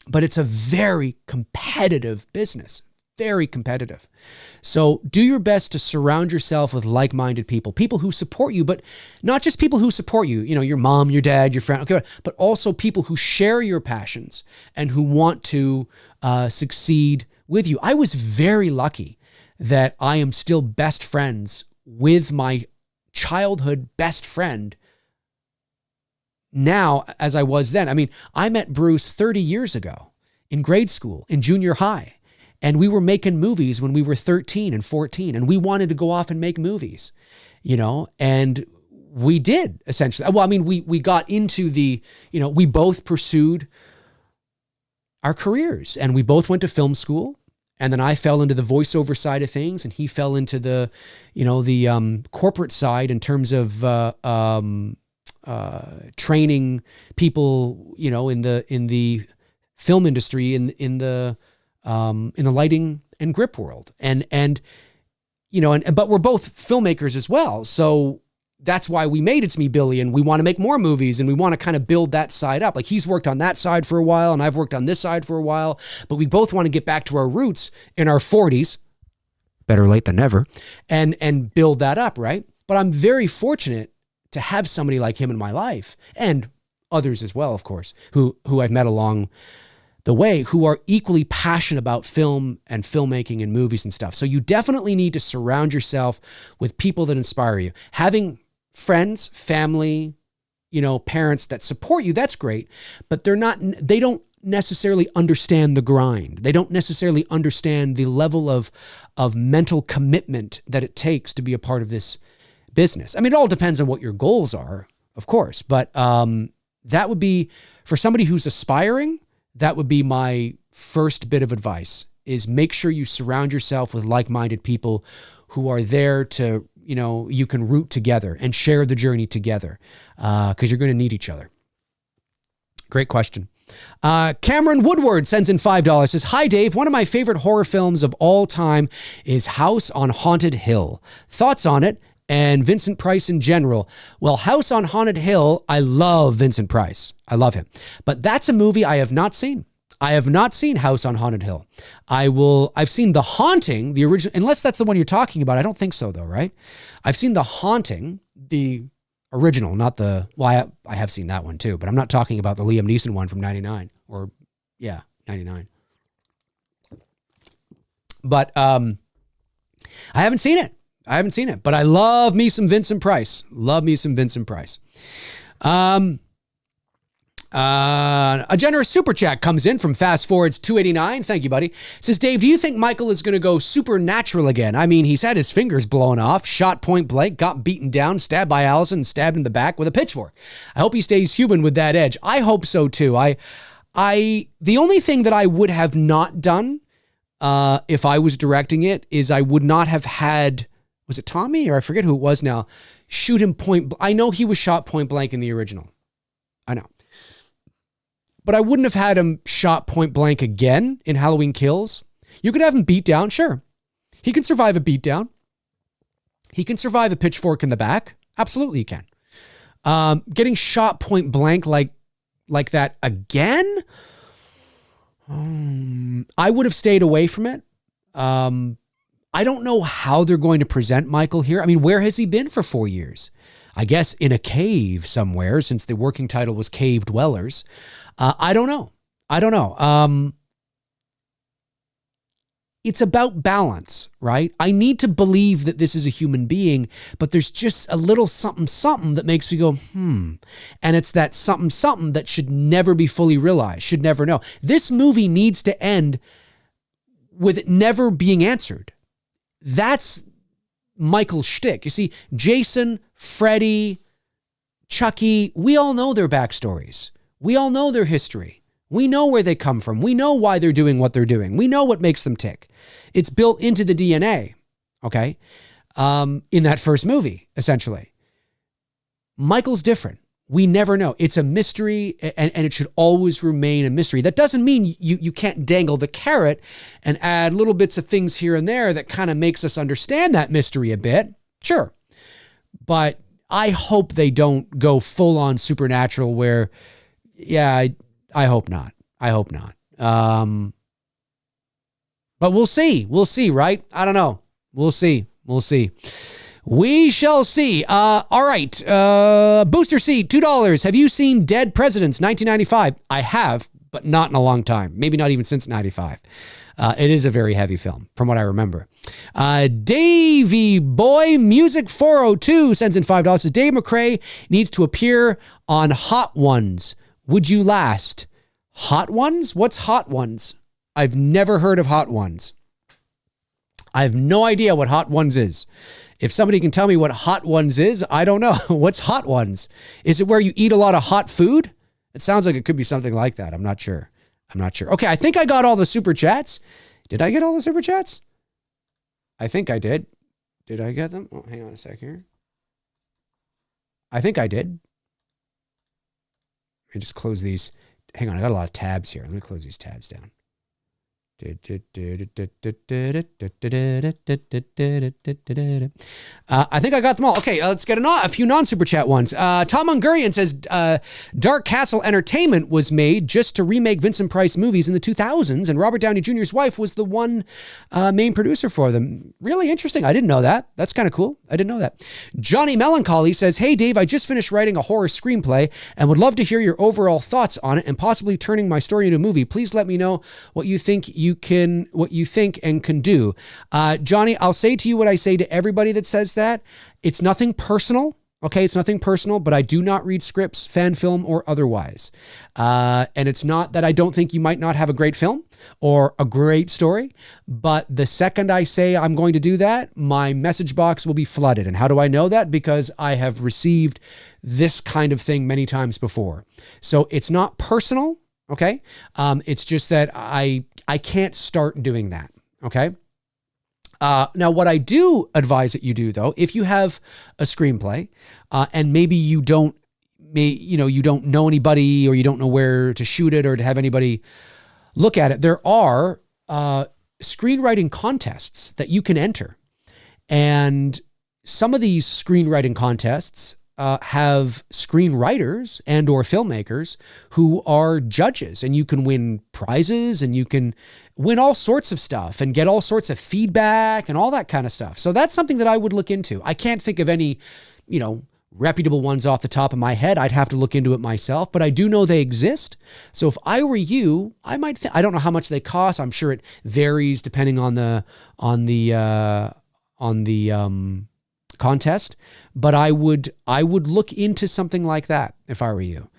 But it's a very competitive business, very competitive. So do your best to surround yourself with like-minded people, people who support you, but not just people who support you, your mom, your dad, your friend, okay, but also people who share your passions and who want to succeed with you. I was very lucky that I am still best friends with my childhood best friend now as I was then. I mean, I met Bruce 30 years ago in grade school, in junior high, and we were making movies when we were 13 and 14, and we wanted to go off and make movies, and we did essentially. Well, I mean, we got into we both pursued our careers, and we both went to film school. And then I fell into the voiceover side of things, and he fell into the corporate side in terms of training people, in the film industry, in the lighting and grip world, but we're both filmmakers as well, so that's why we made It's Me, Billy, and we want to make more movies, and we want to kind of build that side up. Like, he's worked on that side for a while, and I've worked on this side for a while, but we both want to get back to our roots in our 40s, better late than never, and build that up, right? But I'm very fortunate to have somebody like him in my life, and others as well, of course, who I've met along the way, who are equally passionate about film and filmmaking and movies and stuff. So you definitely need to surround yourself with people that inspire you. Having friends, family, parents that support you, that's great, but they don't necessarily understand the grind. They don't necessarily understand the level of mental commitment that it takes to be a part of this business. I mean, it all depends on what your goals are, of course, but that would be, for somebody who's aspiring, that would be my first bit of advice, is make sure you surround yourself with like-minded people who are there to, you can root together and share the journey together, because you're going to need each other. Great question. Cameron Woodward sends in $5, says, "Hi, Dave. One of my favorite horror films of all time is House on Haunted Hill. Thoughts on it and Vincent Price in general?" Well, House on Haunted Hill, I love Vincent Price. I love him. But that's a movie I have not seen. I have not seen House on Haunted Hill. I've seen The Haunting, the original, unless that's the one you're talking about. I don't think so though, right? I've seen The Haunting, the original, not the, well, I have seen that one too, but I'm not talking about the Liam Neeson one from 99 or 99. But I haven't seen it. But I love me some Vincent Price. A generous super chat comes in from Fast Forwards 289. Thank you, buddy. It says, "Dave, do you think Michael is going to go supernatural again? I mean, he's had his fingers blown off, shot point blank, got beaten down, stabbed by Allison, and stabbed in the back with a pitchfork. I hope he stays human with that edge." I hope so too. The only thing that I would have not done if I was directing it, is I would not have had, was it Tommy or I forget who it was now, shoot him I know he was shot point blank in the original. I know. But I wouldn't have had him shot point blank again in Halloween Kills. You could have him beat down, sure. He can survive a beat down. He can survive a pitchfork in the back. Absolutely he can. Getting shot point blank like that again, I would have stayed away from it. I don't know how they're going to present Michael here. I mean, where has he been for 4 years? I guess in a cave somewhere, since the working title was Cave Dwellers. I don't know. It's about balance, right? I need to believe that this is a human being, but there's just a little something that makes me go, And it's that something that should never be fully realized, should never know. This movie needs to end with it never being answered. That's Michael's shtick. You see, Jason, Freddy, Chucky, we all know their backstories. We all know their history. We know where they come from. We know why they're doing what they're doing. We know what makes them tick. It's built into the DNA, okay? In that first movie, essentially. Michael's different. We never know. It's a mystery, and it should always remain a mystery. That doesn't mean you can't dangle the carrot and add little bits of things here and there that kind of makes us understand that mystery a bit. Sure. But I hope they don't go full on supernatural where, yeah, I hope not. I hope not. But we'll see. We'll see, right? I don't know. We'll see. We'll see. We shall see. All right. Booster seat, $2. Have you seen Dead Presidents, 1995? I have, but not in a long time. Maybe not even since 95. It is a very heavy film, from what I remember. Davey Boy Music 402 sends in $5. Says Dave McRae needs to appear on Hot Ones. Would you last? Hot Ones? What's Hot Ones? I've never heard of Hot Ones. I have no idea what Hot Ones is. If somebody can tell me what Hot Ones is, I don't know. What's Hot Ones? Is it where you eat a lot of hot food? It sounds like it could be something like that. I'm not sure. Okay, I think I got all the super chats. Did I get all the super chats? I think I did. Did I get them? Oh, hang on a sec here. I think I did. Let me just close these. Hang on, I got a lot of tabs here. Let me close these tabs down. I think I got them all. Okay, let's get a few non-super chat ones. Tom Hungarian says Dark Castle Entertainment was made just to remake Vincent Price movies in the 2000s, and Robert Downey Jr.'s wife was the one main producer for them. Really interesting. I didn't know that. That's kind of cool. I didn't know that. Johnny Melancholy says, hey Dave, I just finished writing a horror screenplay and would love to hear your overall thoughts on it and possibly turning my story into a movie. Please let me know what you think and can do. Johnny, I'll say to you what I say to everybody that says that. It's nothing personal. Okay, it's nothing personal, but I do not read scripts, fan film, or otherwise. And it's not that I don't think you might not have a great film or a great story, but the second I say I'm going to do that, my message box will be flooded. And how do I know that? Because I have received this kind of thing many times before. So it's not personal, okay? It's just that I can't start doing that, okay? Now, what I do advise that you do, though, if you have a screenplay and maybe you don't know anybody or you don't know where to shoot it or to have anybody look at it, there are screenwriting contests that you can enter. And some of these screenwriting contests have screenwriters and or filmmakers who are judges, and you can win prizes and you can win all sorts of stuff and get all sorts of feedback and all that kind of stuff. So that's something that I would look into. I can't think of any, reputable ones off the top of my head. I'd have to look into it myself, but I do know they exist. So if I were you, I might I don't know how much they cost. I'm sure it varies depending on the contest, but I would look into something like that if I were you,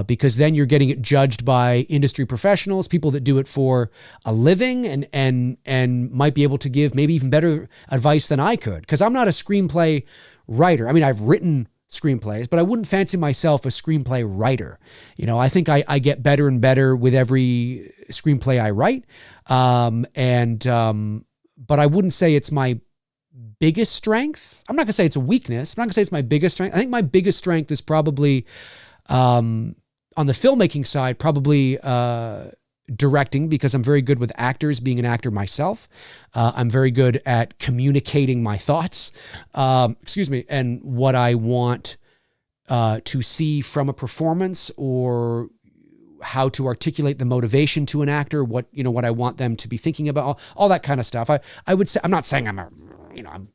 because then you're getting it judged by industry professionals, people that do it for a living, and might be able to give maybe even better advice than I could, because I'm not a screenplay writer. I mean, I've written screenplays, but I wouldn't fancy myself a screenplay writer. I think I get better and better with every screenplay I write. But I wouldn't say it's my biggest strength. I'm not going to say it's a weakness. I'm not going to say it's my biggest strength. I think my biggest strength is probably, on the filmmaking side, probably directing, because I'm very good with actors, being an actor myself. I'm very good at communicating my thoughts, and what I want to see from a performance, or how to articulate the motivation to an actor, what I want them to be thinking about, all that kind of stuff. I would say, I'm not saying I'm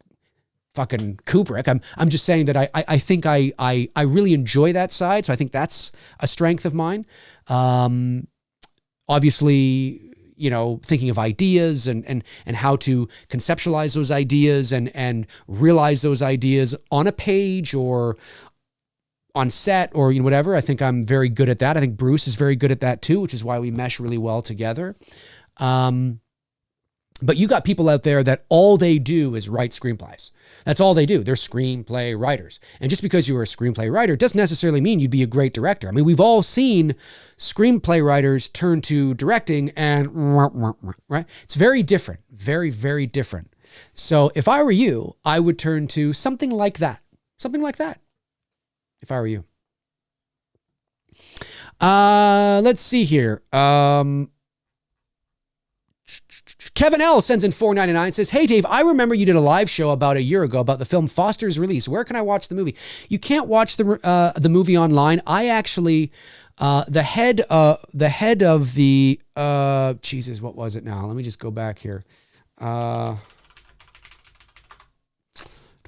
fucking Kubrick. I'm just saying that I think I really enjoy that side. So I think that's a strength of mine. Obviously, thinking of ideas and how to conceptualize those ideas and realize those ideas on a page or on set or whatever. I think I'm very good at that. I think Bruce is very good at that too, which is why we mesh really well together. But you got people out there that all they do is write screenplays. That's all they do. They're screenplay writers. And just because you're a screenplay writer doesn't necessarily mean you'd be a great director. I mean, we've all seen screenplay writers turn to directing and, right? It's very different. Very, very different. So if I were you, I would turn to something like that. Something like that. If I were you. Let's see here. Kevin L sends in $4.99, says, "Hey Dave, I remember you did a live show about a year ago about the film Foster's release. Where can I watch the movie?" You can't watch the movie online. I actually, the head of the Jesus, what was it now? Let me just go back here. Do I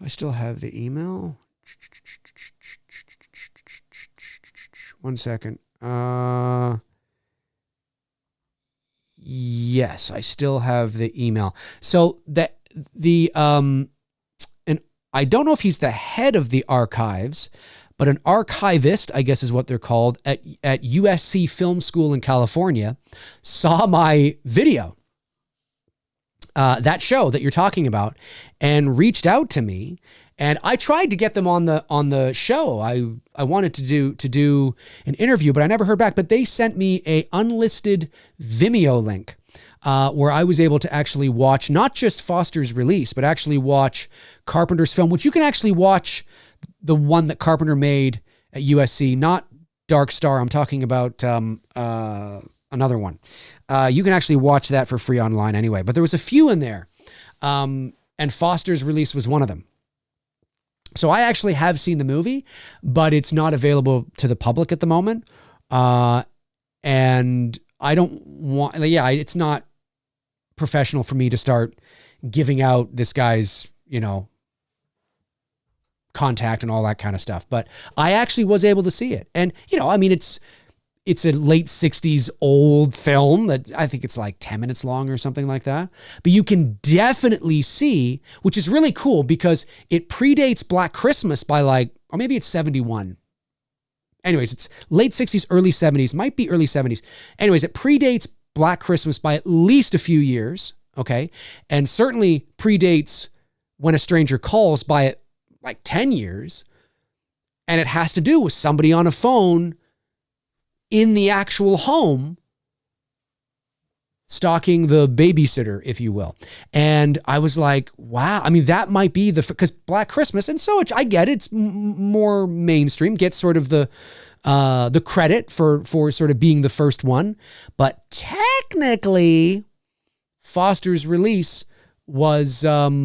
still have the email? One second. Yes, I still have the email. So and I don't know if he's the head of the archives, but an archivist, I guess is what they're called, at USC Film School in California, saw my video, that show that you're talking about, and reached out to me. And I tried to get them on the show. I wanted to do an interview, but I never heard back. But they sent me a unlisted Vimeo link where I was able to actually watch not just Foster's release, but actually watch Carpenter's film, which you can actually watch the one that Carpenter made at USC, not Dark Star. I'm talking about another one. You can actually watch that for free online anyway. But there was a few in there, and Foster's release was one of them. So I actually have seen the movie, but it's not available to the public at the moment. And I don't want, it's not professional for me to start giving out this guy's, contact and all that kind of stuff. But I actually was able to see it. And, it's a late 60s old film that I think it's like 10 minutes long or something like that. But you can definitely see, which is really cool because it predates Black Christmas by or maybe it's 71. Anyways, it's late 60s, early 70s, might be early 70s. Anyways, it predates Black Christmas by at least a few years, okay? And certainly predates When a Stranger Calls by 10 years. And it has to do with somebody on a phone in the actual home, stalking the babysitter, if you will. And I was like, wow. I mean, that might be because Black Christmas, and so I get it, it's more mainstream, gets sort of the credit for sort of being the first one. But technically, Foster's release was I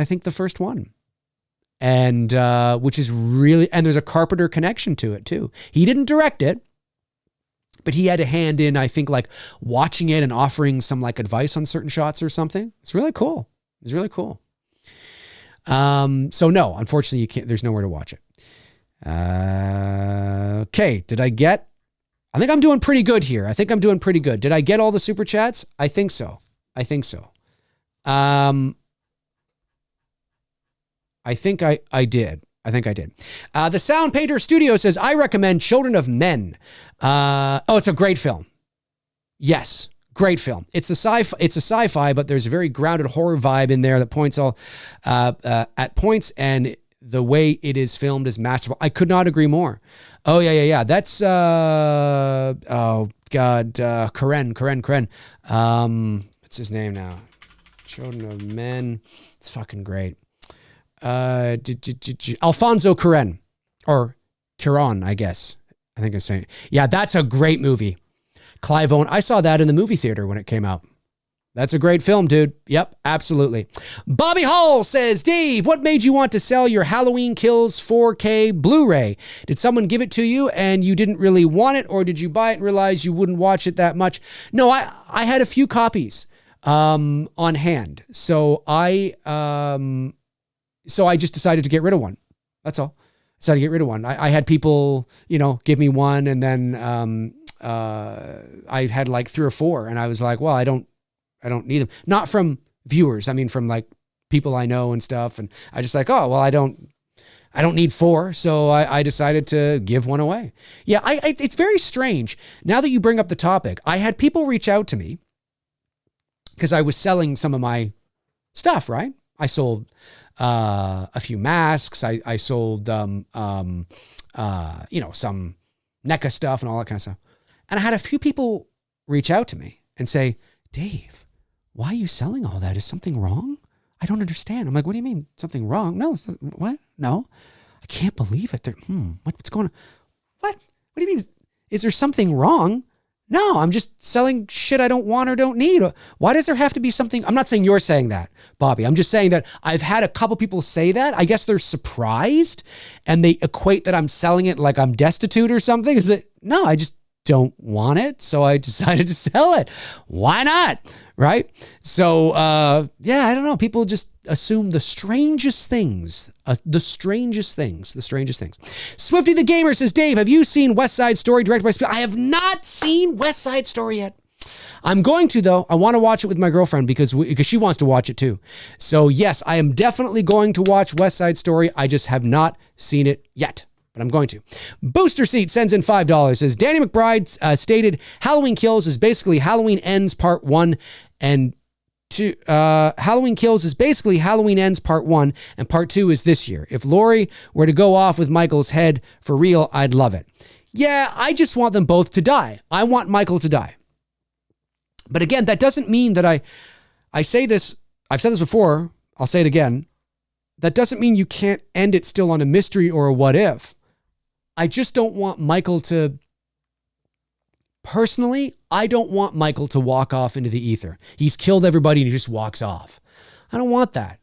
think the first one. And which is really, and there's a Carpenter connection to it too. He didn't direct it, but he had a hand in, I think, watching it and offering some advice on certain shots or something. It's really cool. It's really cool. So no, unfortunately you can't, there's nowhere to watch it. Okay. I think I'm doing pretty good here. Did I get all the super chats? I think so. I think I did. The Sound Painter Studio says, "I recommend Children of Men." It's a great film. Yes, great film. It's a sci-fi, but there's a very grounded horror vibe in there that points at points, and the way it is filmed is masterful. I could not agree more. Oh, yeah. That's, oh, God, Karen. What's his name now? Children of Men. It's fucking great. Alfonso Cuarón, or Cuarón, I guess. I think I'm saying. Yeah, that's a great movie. Clive Owen. I saw that in the movie theater when it came out. That's a great film, dude. Yep, absolutely. Bobby Hall says, Dave, what made you want to sell your Halloween Kills 4K Blu-ray? Did someone give it to you and you didn't really want it, or did you buy it and realize you wouldn't watch it that much? No, I had a few copies on hand. So I just decided to get rid of one. That's all. Decided to get rid of one. I had people, give me one, and then I had like 3 or 4, and I was like, well, I don't need them. Not from viewers. I mean, from like people I know and stuff. And I just like, oh, well, I don't need 4. So I decided to give one away. Yeah. It's very strange. Now that you bring up the topic, I had people reach out to me because I was selling some of my stuff, right? I sold a few masks. I sold, some NECA stuff and all that kind of stuff. And I had a few people reach out to me and say, Dave, why are you selling all that? Is something wrong? I don't understand. I'm like, what do you mean? Something wrong? No, what? No, I can't believe it. What's going on? What do you mean? Is there something wrong? No, I'm just selling shit I don't want or don't need. Why does there have to be something? I'm not saying you're saying that, Bobby. I'm just saying that I've had a couple people say that. I guess they're surprised and they equate that I'm selling it like I'm destitute or something. Is it? No, I just don't want it. So I decided to sell it. Why not? Right? So, I don't know. People just assume the strangest things. Swifty the Gamer says, Dave, have you seen West Side Story directed by Spielberg? I have not seen West Side Story yet. I'm going to, though. I want to watch it with my girlfriend because she wants to watch it too. So yes, I am definitely going to watch West Side Story. I just have not seen it yet, but I'm going to. Booster Seat sends in $5. Says, Danny McBride stated Halloween Kills is basically Halloween Ends Part 1 and 2. Halloween Kills is basically Halloween Ends Part 1 and Part 2 is this year. If Laurie were to go off with Michael's head for real, I'd love it. Yeah, I just want them both to die. I want Michael to die. But again, that doesn't mean that I say this, I've said this before, I'll say it again. That doesn't mean you can't end it still on a mystery or a what if. I just don't want Michael to, personally, I don't want Michael to walk off into the ether. He's killed everybody and he just walks off. I don't want that.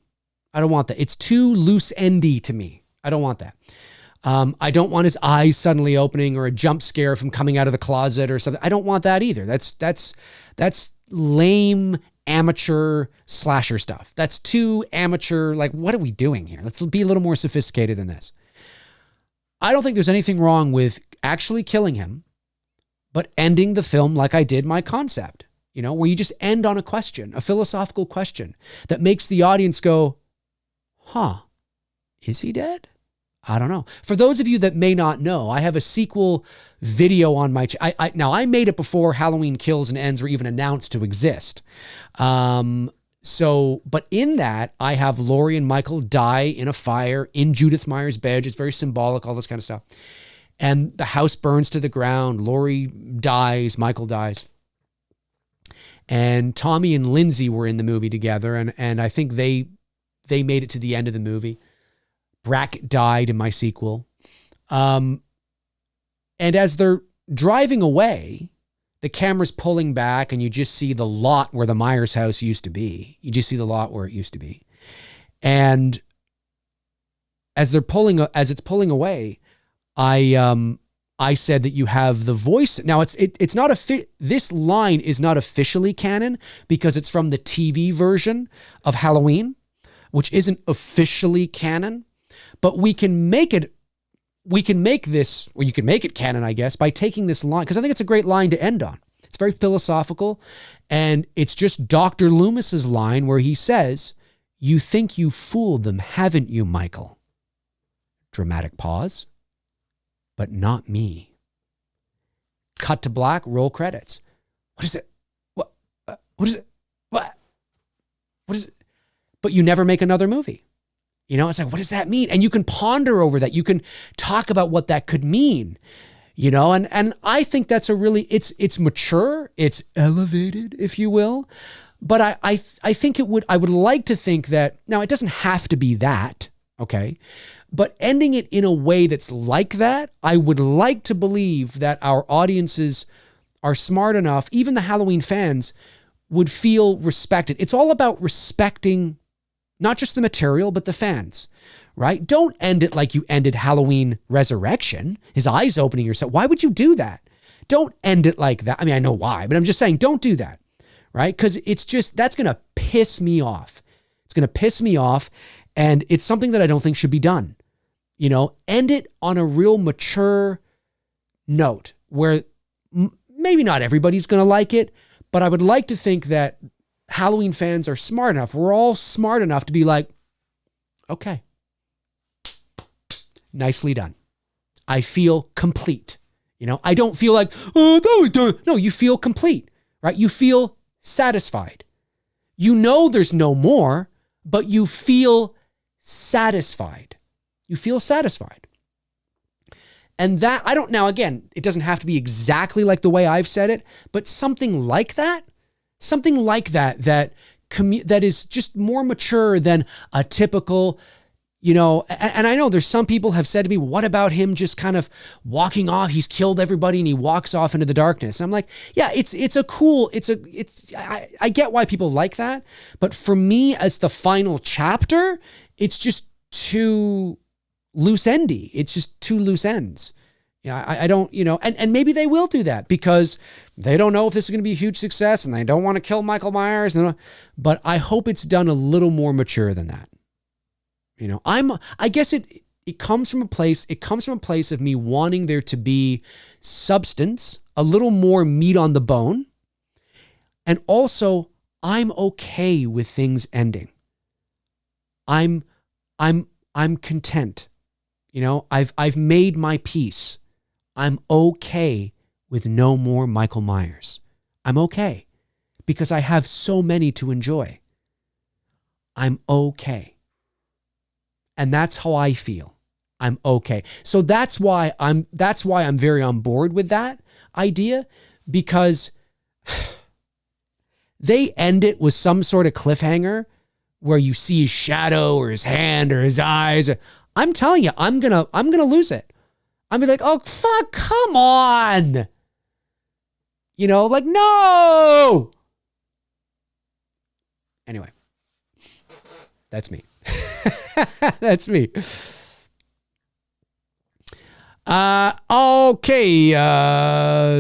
It's too loose-endy to me. I don't want that. I don't want his eyes suddenly opening or a jump scare from coming out of the closet or something. I don't want that either. That's lame amateur slasher stuff. That's too amateur. Like, what are we doing here? Let's be a little more sophisticated than this. I don't think there's anything wrong with actually killing him, but ending the film like I did my Concept, where you just end on a question, a philosophical question that makes the audience go, huh, is he dead? I don't know. For those of you that may not know, I have a sequel video on my channel. Now, I made it before Halloween Kills and Ends were even announced to exist. But in that, I have Laurie and Michael die in a fire in Judith Meyer's bed. It's very symbolic, all this kind of stuff. And the house burns to the ground. Laurie dies. Michael dies. And Tommy and Lindsay were in the movie together. And I think they made it to the end of the movie. Brackett died in my sequel. And as they're driving away, the camera's pulling back and you just see the lot where the Myers house used to be. You just see the lot where it used to be. And as it's pulling away, I said that you have the voice. Now it's not this line is not officially canon because it's from the TV version of Halloween, which isn't officially canon, but you can make it canon, I guess, by taking this line, because I think it's a great line to end on. It's very philosophical, and it's just Dr. Loomis's line where he says, "You think you fooled them, haven't you, Michael?" Dramatic pause. But not me. Cut to black, roll credits. What is it? What is it? What is it? But you never make another movie. It's like, what does that mean? And you can ponder over that. You can talk about what that could mean, and I think that's it's mature, it's elevated, if you will. But I think I would like to think that, now it doesn't have to be that, okay? But ending it in a way that's like that, I would like to believe that our audiences are smart enough, even the Halloween fans would feel respected. It's all about respecting not just the material, but the fans, right? Don't end it like you ended Halloween Resurrection, his eyes opening yourself. Why would you do that? Don't end it like that. I mean, I know why, but I'm just saying, don't do that, right? Because that's going to piss me off. It's going to piss me off, and it's something that I don't think should be done. End it on a real mature note where maybe not everybody's going to like it, but I would like to think that Halloween fans are smart enough. We're all smart enough to be like, okay, nicely done. I feel complete. I don't feel like, oh, that was done. No, you feel complete, right? You feel satisfied. There's no more, but you feel satisfied. You feel satisfied. And that, now again, it doesn't have to be exactly like the way I've said it, but something like that, that is just more mature than a typical, and I know there's some people have said to me, what about him just kind of walking off? He's killed everybody and he walks off into the darkness. And I'm like, yeah, I get why people like that. But for me, as the final chapter, it's just too loose-endy. It's just two loose ends. I don't, and maybe they will do that because they don't know if this is going to be a huge success and they don't want to kill Michael Myers. But I hope it's done a little more mature than that. I guess it comes from a place of me wanting there to be substance, a little more meat on the bone. And also, I'm okay with things ending. I'm content. I've made my peace. I'm okay with no more Michael Myers. I'm okay because I have so many to enjoy. I'm okay. And that's how I feel. I'm okay. So that's why I'm very on board with that idea, because they end it with some sort of cliffhanger where you see his shadow or his hand or his eyes. I'm telling you, I'm gonna lose it. I'm gonna be like, oh fuck, come on. No. Anyway, that's me. That's me. Okay.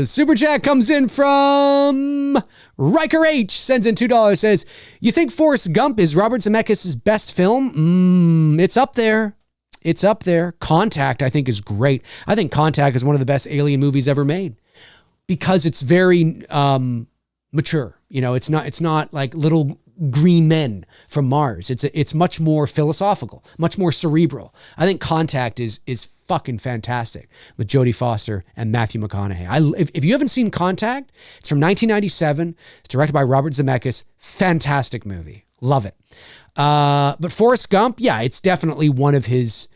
Super chat comes in from Riker H. Sends in $2. Says, you think Forrest Gump is Robert Zemeckis' best film? It's up there. It's up there. Contact, I think, is great. I think Contact is one of the best alien movies ever made because it's very mature. It's not like little green men from Mars. It's much more philosophical, much more cerebral. I think Contact is fucking fantastic with Jodie Foster and Matthew McConaughey. If you haven't seen Contact, it's from 1997. It's directed by Robert Zemeckis. Fantastic movie. Love it. But Forrest Gump, yeah, it's definitely one of his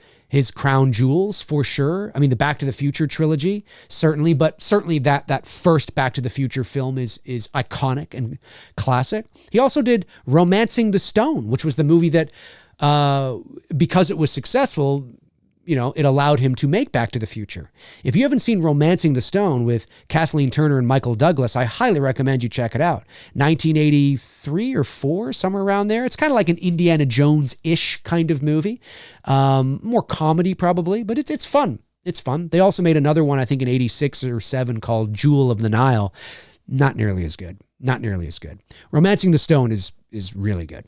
crown jewels for sure. I mean, the Back to the Future trilogy, certainly, but certainly that first Back to the Future film is iconic and classic. He also did Romancing the Stone, which was the movie that, because it was successful, it allowed him to make Back to the Future. If you haven't seen Romancing the Stone with Kathleen Turner and Michael Douglas, I highly recommend you check it out. 1983 or 4, somewhere around there. It's kind of like an Indiana Jones-ish kind of movie. More comedy probably, but it's fun. It's fun. They also made another one, I think in 86 or 7 called Jewel of the Nile. Not nearly as good. Romancing the Stone is really good.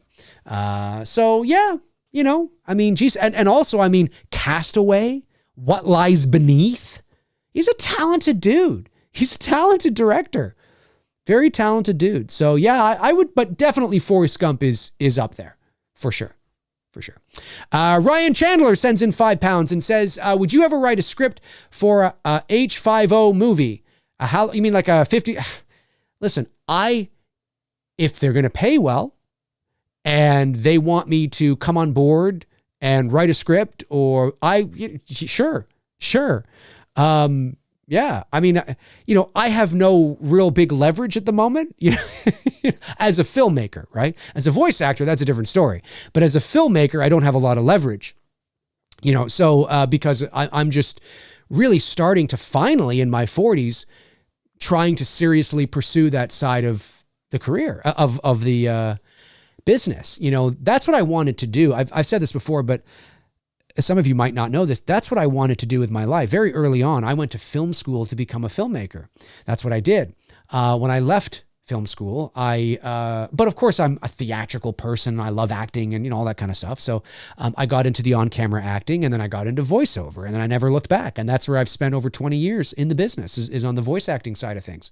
So yeah. Geez. And also, Castaway, What Lies Beneath. He's a talented dude. He's a talented director. Very talented dude. So yeah, I would, but definitely Forrest Gump is up there for sure. Ryan Chandler sends in £5 and says, would you ever write a script for a H50 movie? You mean like a 50? Listen, if they're going to pay well, and they want me to come on board and write a script, or sure. Yeah, I mean, I have no real big leverage at the moment, as a filmmaker, right? As a voice actor, that's a different story. But as a filmmaker, I don't have a lot of leverage, so because I'm just really starting to finally in my 40s, trying to seriously pursue that side of the career, of the business. That's what I wanted to do. I've said this before, but some of you might not know this. That's what I wanted to do with my life. Very early on, I went to film school to become a filmmaker. That's what I did. When I left film school, but of course I'm a theatrical person. I love acting and, all that kind of stuff. So I got into the on-camera acting, and then I got into voiceover, and then I never looked back. And that's where I've spent over 20 years in the business is on the voice acting side of things.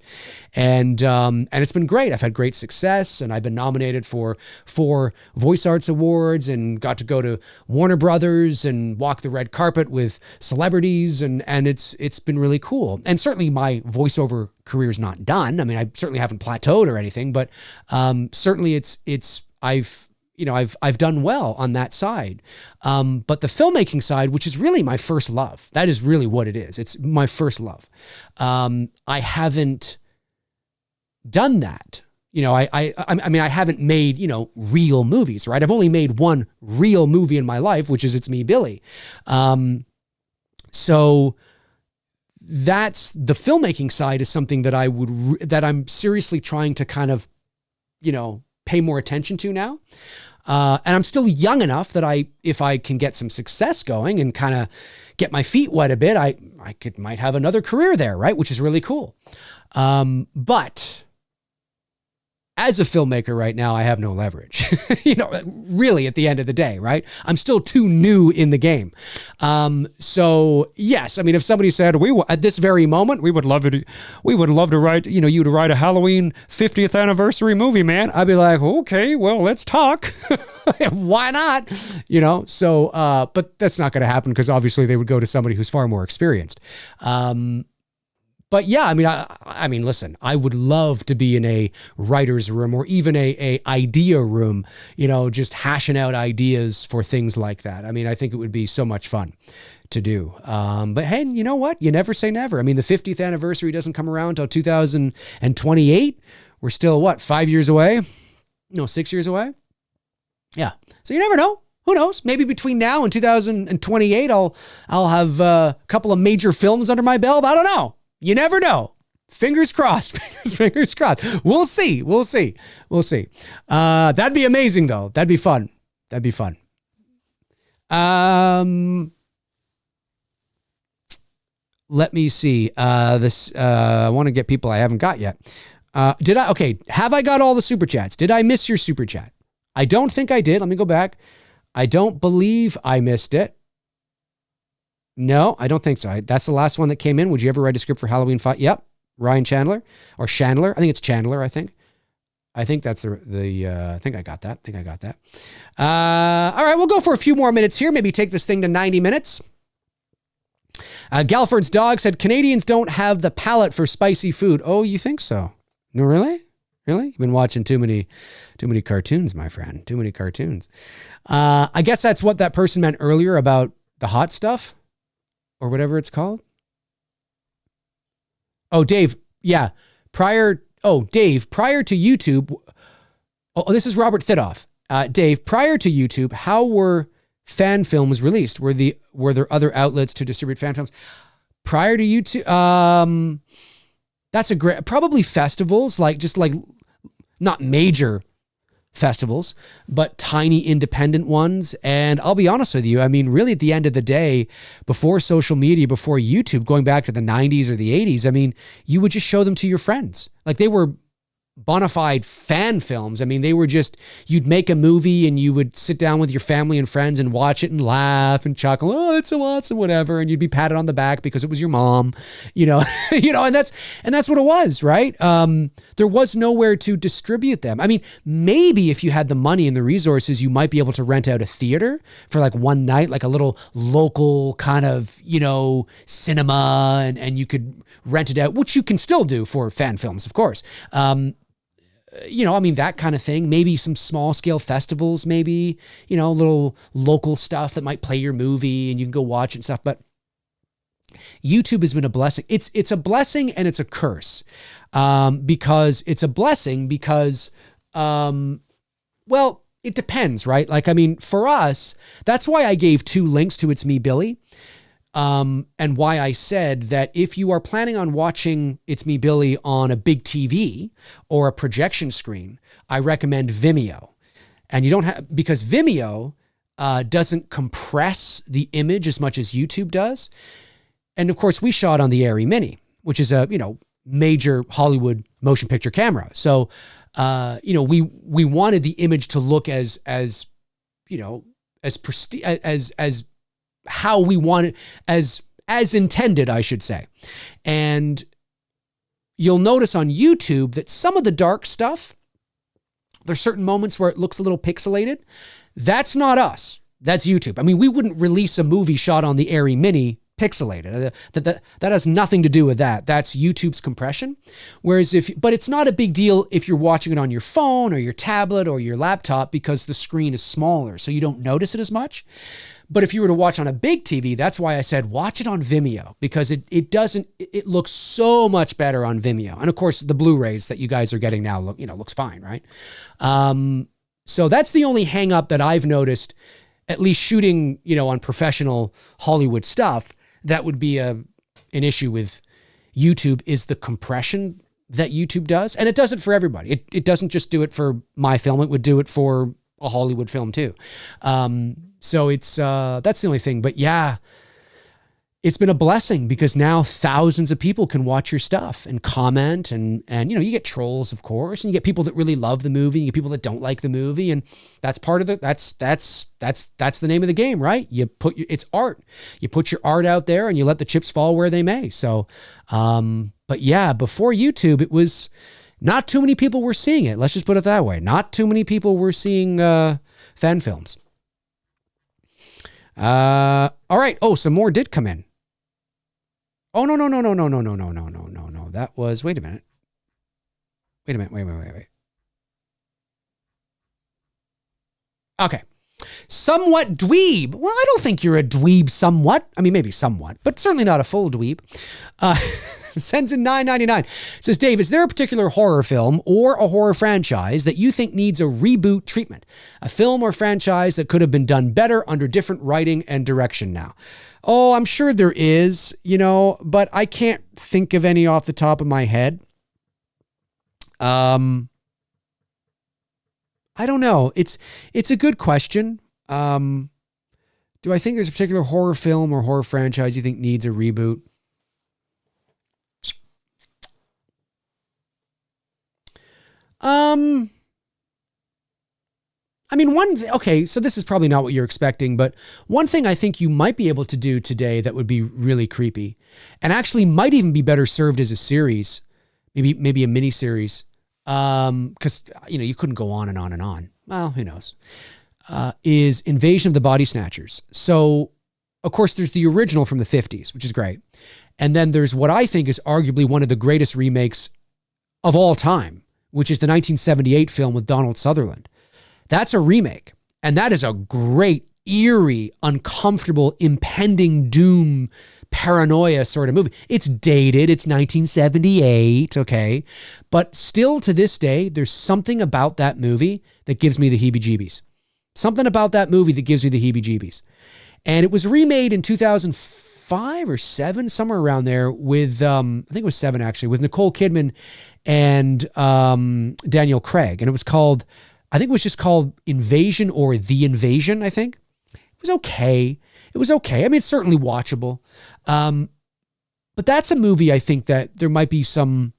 And it's been great. I've had great success, and I've been nominated for 4 Voice Arts Awards and got to go to Warner Brothers and walk the red carpet with celebrities. And it's been really cool. And certainly my voiceover career's not done. I mean, I certainly haven't plateaued or anything, but certainly I've done well on that side. But the filmmaking side, which is really my first love, that is really what it is. It's my first love. I haven't done that. I mean, I haven't made, real movies, right? I've only made one real movie in my life, which is It's Me, Billy. So that's the filmmaking side is something that that I'm seriously trying to kind of, pay more attention to now. And I'm still young enough that if I can get some success going and kind of get my feet wet a bit, I might have another career there, right? Which is really cool. But as a filmmaker right now, I have no leverage, really at the end of the day, right? I'm still too new in the game. So yes, I mean, if somebody said at this very moment, we would love to write, you to write a Halloween 50th anniversary movie, man. I'd be like, okay, well, let's talk. Why not? So, but that's not going to happen because obviously they would go to somebody who's far more experienced. But yeah, I mean, listen, I would love to be in a writer's room or even a idea room, just hashing out ideas for things like that. I mean, I think it would be so much fun to do. But hey, you know what? You never say never. I mean, the 50th anniversary doesn't come around till 2028. We're still 5 years away? No, 6 years away? Yeah. So you never know. Who knows? Maybe between now and 2028, I'll have a couple of major films under my belt. I don't know. You never know. Fingers crossed. Fingers crossed. We'll see. That'd be amazing, though. That'd be fun. Let me see. I want to get people I haven't got yet. Have I got all the super chats? Did I miss your super chat? I don't think I did. Let me go back. I don't believe I missed it. No, I don't think so. That's the last one that came in. Would you ever write a script for Halloween 5? Yep. Ryan Chandler or Chandler. I think it's Chandler, I think. I think that's I think I got that. All right, we'll go for a few more minutes here. Maybe take this thing to 90 minutes. Galford's dog said, Canadians don't have the palate for spicy food. Oh, you think so? No, really? Really? You've been watching too many cartoons, my friend. Too many cartoons. I guess that's what that person meant earlier about the hot stuff. Or whatever it's called. Oh, Dave. Yeah. Prior to YouTube. Oh, this is Robert Thidoff. Dave, prior to YouTube, how were fan films released? Were there other outlets to distribute fan films? Prior to YouTube, that's a great, probably festivals, like not major festivals, but tiny independent ones. And I'll be honest with you, I mean, really at the end of the day, before social media, before YouTube, going back to the 90s or the 80s, I mean, you would just show them to your friends. Like they were bona fide fan films. I mean, they were just, you'd make a movie and you would sit down with your family and friends and watch it and laugh and chuckle. Oh, it's so awesome, whatever. And you'd be patted on the back because it was your mom, and that's what it was, right? There was nowhere to distribute them. I mean, maybe if you had the money and the resources, you might be able to rent out a theater for like one night, like a little local kind of, cinema, and you could rent it out, which you can still do for fan films, of course. I mean, that kind of thing. Maybe some small scale festivals, maybe, little local stuff that might play your movie and you can go watch it and stuff. But YouTube has been a blessing. It's a blessing and it's a curse, because it's a blessing because, well, it depends, right? Like, I mean, for us, that's why I gave 2 links to It's Me, Billy. And why I said that if you are planning on watching It's Me, Billy on a big TV or a projection screen, I recommend Vimeo. And you don't have, because Vimeo doesn't compress the image as much as YouTube does. And of course, we shot on the Arri Mini, which is a, major Hollywood motion picture camera. So, we wanted the image to look as how we want it, as intended, I should say. And you'll notice on YouTube that some of the dark stuff, there's certain moments where it looks a little pixelated. That's not us. That's YouTube. I mean, we wouldn't release a movie shot on the Arri Mini pixelated. That has nothing to do with that. That's YouTube's compression. Whereas but it's not a big deal if you're watching it on your phone or your tablet or your laptop because the screen is smaller, so you don't notice it as much. But if you were to watch on a big TV, that's why I said watch it on Vimeo, because it looks so much better on Vimeo. And of course, the Blu-rays that you guys are getting now looks fine, right? So that's the only hang up that I've noticed, at least shooting, on professional Hollywood stuff, that would be an issue with YouTube, is the compression that YouTube does. And it does it for everybody. It doesn't just do it for my film. It would do it for a Hollywood film too. So it's, that's the only thing, but yeah, it's been a blessing because now thousands of people can watch your stuff and comment and, you get trolls, of course, and you get people that really love the movie, you get people that don't like the movie. And that's part of that's the name of the game, right? It's art. You put your art out there and you let the chips fall where they may. So, but yeah, before YouTube, it was not too many people were seeing it. Let's just put it that way. Not too many people were seeing, fan films. All right. Oh, some more did come in. Oh, no. That was, wait a minute. Wait. Okay. Somewhat dweeb. Well, I don't think you're a dweeb somewhat. I mean, maybe somewhat, but certainly not a full dweeb. Sends in $9.99. Says, Dave, is there a particular horror film or a horror franchise that you think needs a reboot treatment? A film or franchise that could have been done better under different writing and direction now? Oh, I'm sure there is, but I can't think of any off the top of my head. I don't know. It's a good question. Do I think there's a particular horror film or horror franchise you think needs a reboot? I mean, okay, so this is probably not what you're expecting, but one thing I think you might be able to do today that would be really creepy and actually might even be better served as a series, maybe a mini series, because, you couldn't go on and on and on. Well, who knows, is Invasion of the Body Snatchers. So, of course, there's the original from the 50s, which is great. And then there's what I think is arguably one of the greatest remakes of all time, which is the 1978 film with Donald Sutherland. That's a remake. And that is a great, eerie, uncomfortable, impending doom, paranoia sort of movie. It's dated. It's 1978. Okay. But still to this day, there's something about that movie that gives me the heebie-jeebies. Something about that movie that gives me the heebie-jeebies. And it was remade in 2005 or 7, somewhere around there with, I think it was 7 actually, with Nicole Kidman and Daniel Craig. And it was called, I think it was just called Invasion or The Invasion, I think. It was okay. I mean, it's certainly watchable. But that's a movie I think that there might be something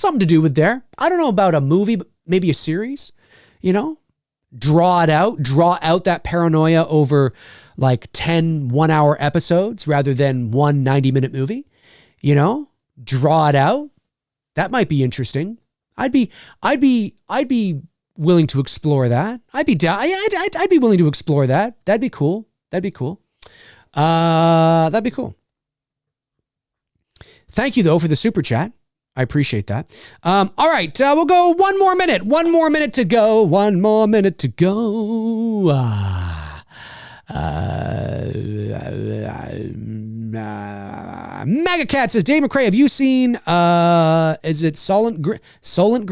to do with there. I don't know about a movie, but maybe a series, draw out that paranoia over like 10 1-hour episodes rather than one 90-minute movie, draw it out. That might be interesting. I'd be willing to explore that. I'd be willing to explore that. That'd be cool. That'd be cool. Thank you though for the super chat. I appreciate that. All right, we'll go 1 more minute. 1 more minute to go. 1 more minute to go. MegaCat says, Dave McRae, have you seen, is it Solent Green? Solent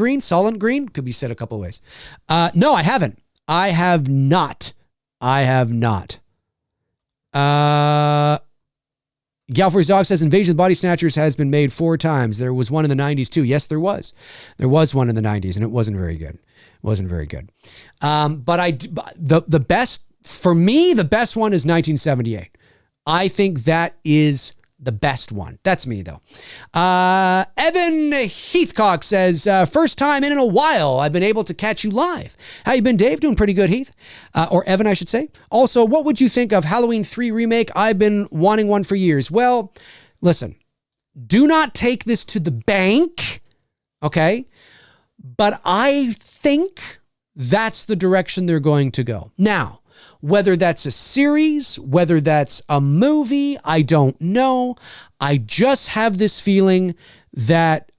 Green? Could be said a couple of ways. No, I haven't. I have not. Galford's Dog says, Invasion of the Body Snatchers has been made 4 times. There was one in the 90s too. Yes, there was. There was one in the 90s and it wasn't very good. But the best, for me, the best one is 1978. I think that is the best one. That's me, though. Evan Heathcock says, first time in a while I've been able to catch you live. How you been, Dave? Doing pretty good, Heath. Or Evan, I should say. Also, what would you think of Halloween 3 remake? I've been wanting one for years. Well, listen, do not take this to the bank, okay? But I think that's the direction they're going to go. Now, whether that's a series, whether that's a movie, I don't know. I just have this feeling that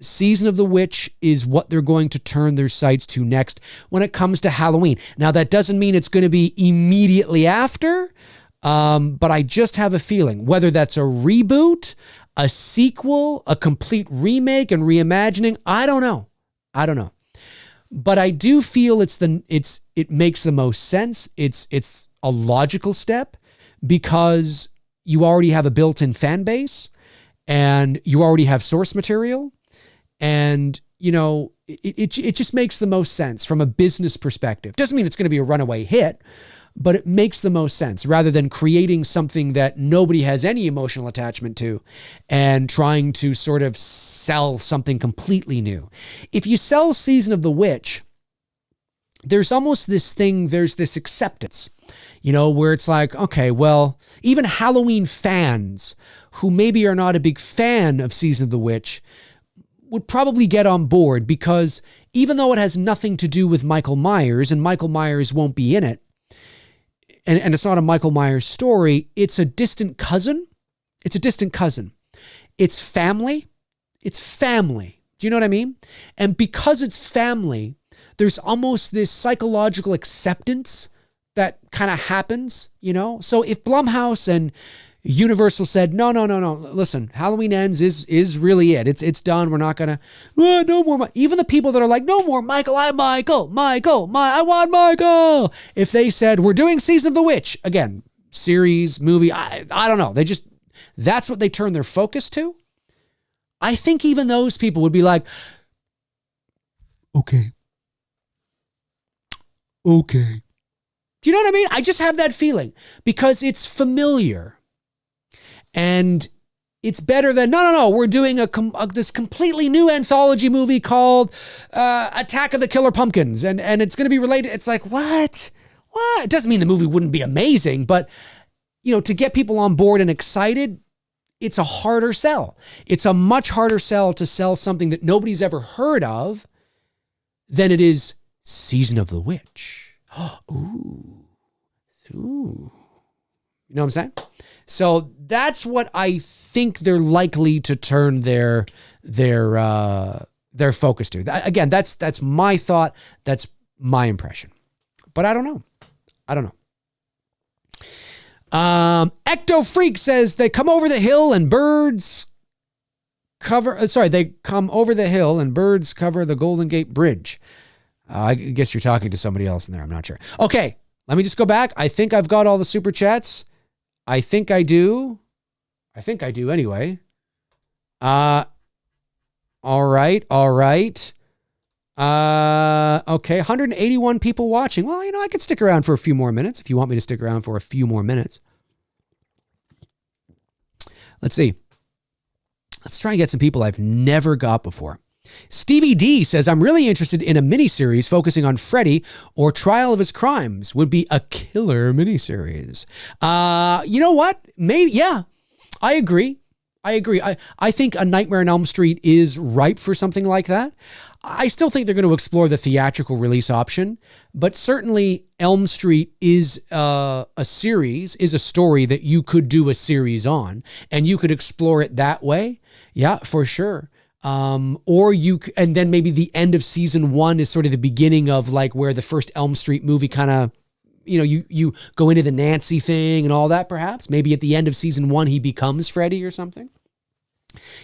Season of the Witch is what they're going to turn their sights to next when it comes to Halloween. Now, that doesn't mean it's going to be immediately after, but I just have a feeling, whether that's a reboot, a sequel, a complete remake and reimagining, I don't know. But I do feel it makes the most sense. It's a logical step because you already have a built-in fan base and you already have source material, and it just makes the most sense from a business perspective. Doesn't mean it's going to be a runaway hit, but it makes the most sense rather than creating something that nobody has any emotional attachment to and trying to sort of sell something completely new. If you sell Season of the Witch, there's almost this thing, there's this acceptance, where it's like, okay, well, even Halloween fans who maybe are not a big fan of Season of the Witch would probably get on board, because even though it has nothing to do with Michael Myers and Michael Myers won't be in it, and it's not a Michael Myers story, it's a distant cousin. It's family. Do you know what I mean? And because it's family, there's almost this psychological acceptance that kind of happens, So if Blumhouse and Universal said, no, listen, Halloween Ends is really it. It's done. We're not going to, no more. Even the people that are like, no more Michael, I want Michael. If they said, we're doing Season of the Witch, again, series, movie, I don't know. That's what they turn their focus to. I think even those people would be like, okay. Do you know what I mean? I just have that feeling because it's familiar. And it's better than, no, we're doing this completely new anthology movie called Attack of the Killer Pumpkins. And it's going to be related. It's like, what? It doesn't mean the movie wouldn't be amazing, but, to get people on board and excited, it's a harder sell. It's a much harder sell to sell something that nobody's ever heard of than it is Season of the Witch. Ooh. You know what I'm saying? So that's what I think they're likely to turn their focus to. Again, that's my thought. That's my impression. But I don't know. Ecto Freak says they come over the hill and birds cover the Golden Gate Bridge. I guess you're talking to somebody else in there. I'm not sure. Okay, let me just go back. I think I've got all the super chats. I think I do anyway. All right. Okay, 181 people watching. Well, I could stick around for a few more minutes if you want me to stick around for a few more minutes. Let's see. Let's try and get some people I've never got before. Stevie D says, I'm really interested in a miniseries focusing on Freddy or Trial of His Crimes. Would be a killer miniseries. You know what? Maybe, yeah, I agree. I think A Nightmare on Elm Street is ripe for something like that. I still think they're going to explore the theatrical release option, but certainly Elm Street is a story that you could do a series on, and you could explore it that way. Yeah, for sure. And then maybe the end of season 1 is sort of the beginning of like where the first Elm Street movie kind of, you go into the Nancy thing and all that, perhaps. Maybe at the end of season 1, he becomes Freddy or something.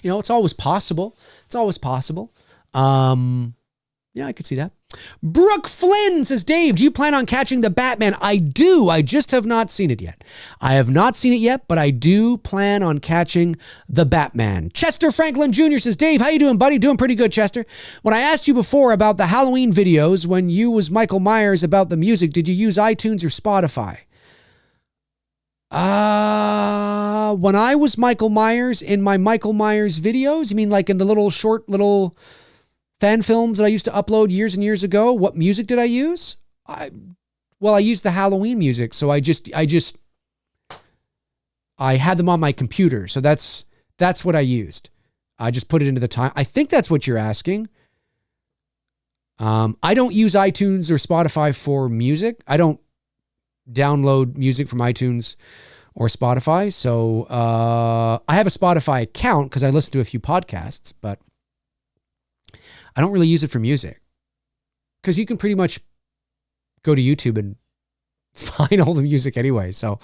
It's always possible. It's always possible. Yeah, I could see that. Brooke Flynn says, Dave, do you plan on catching the Batman? I do. I just have not seen it yet. I have not seen it yet, but I do plan on catching the Batman. Chester Franklin Jr. says, Dave, how you doing, buddy? Doing pretty good, Chester. When I asked you before about the Halloween videos, when you was Michael Myers about the music, did you use iTunes or Spotify? When I was Michael Myers in my Michael Myers videos, you mean like in the little short little fan films that I used to upload years and years ago? What music did I use? I used the Halloween music. So I had them on my computer. So that's what I used. I just put it into the time. I think that's what you're asking. I don't use iTunes or Spotify for music. I don't download music from iTunes or Spotify. So I have a Spotify account because I listen to a few podcasts, but I don't really use it for music because you can pretty much go to YouTube and find all the music anyway. So,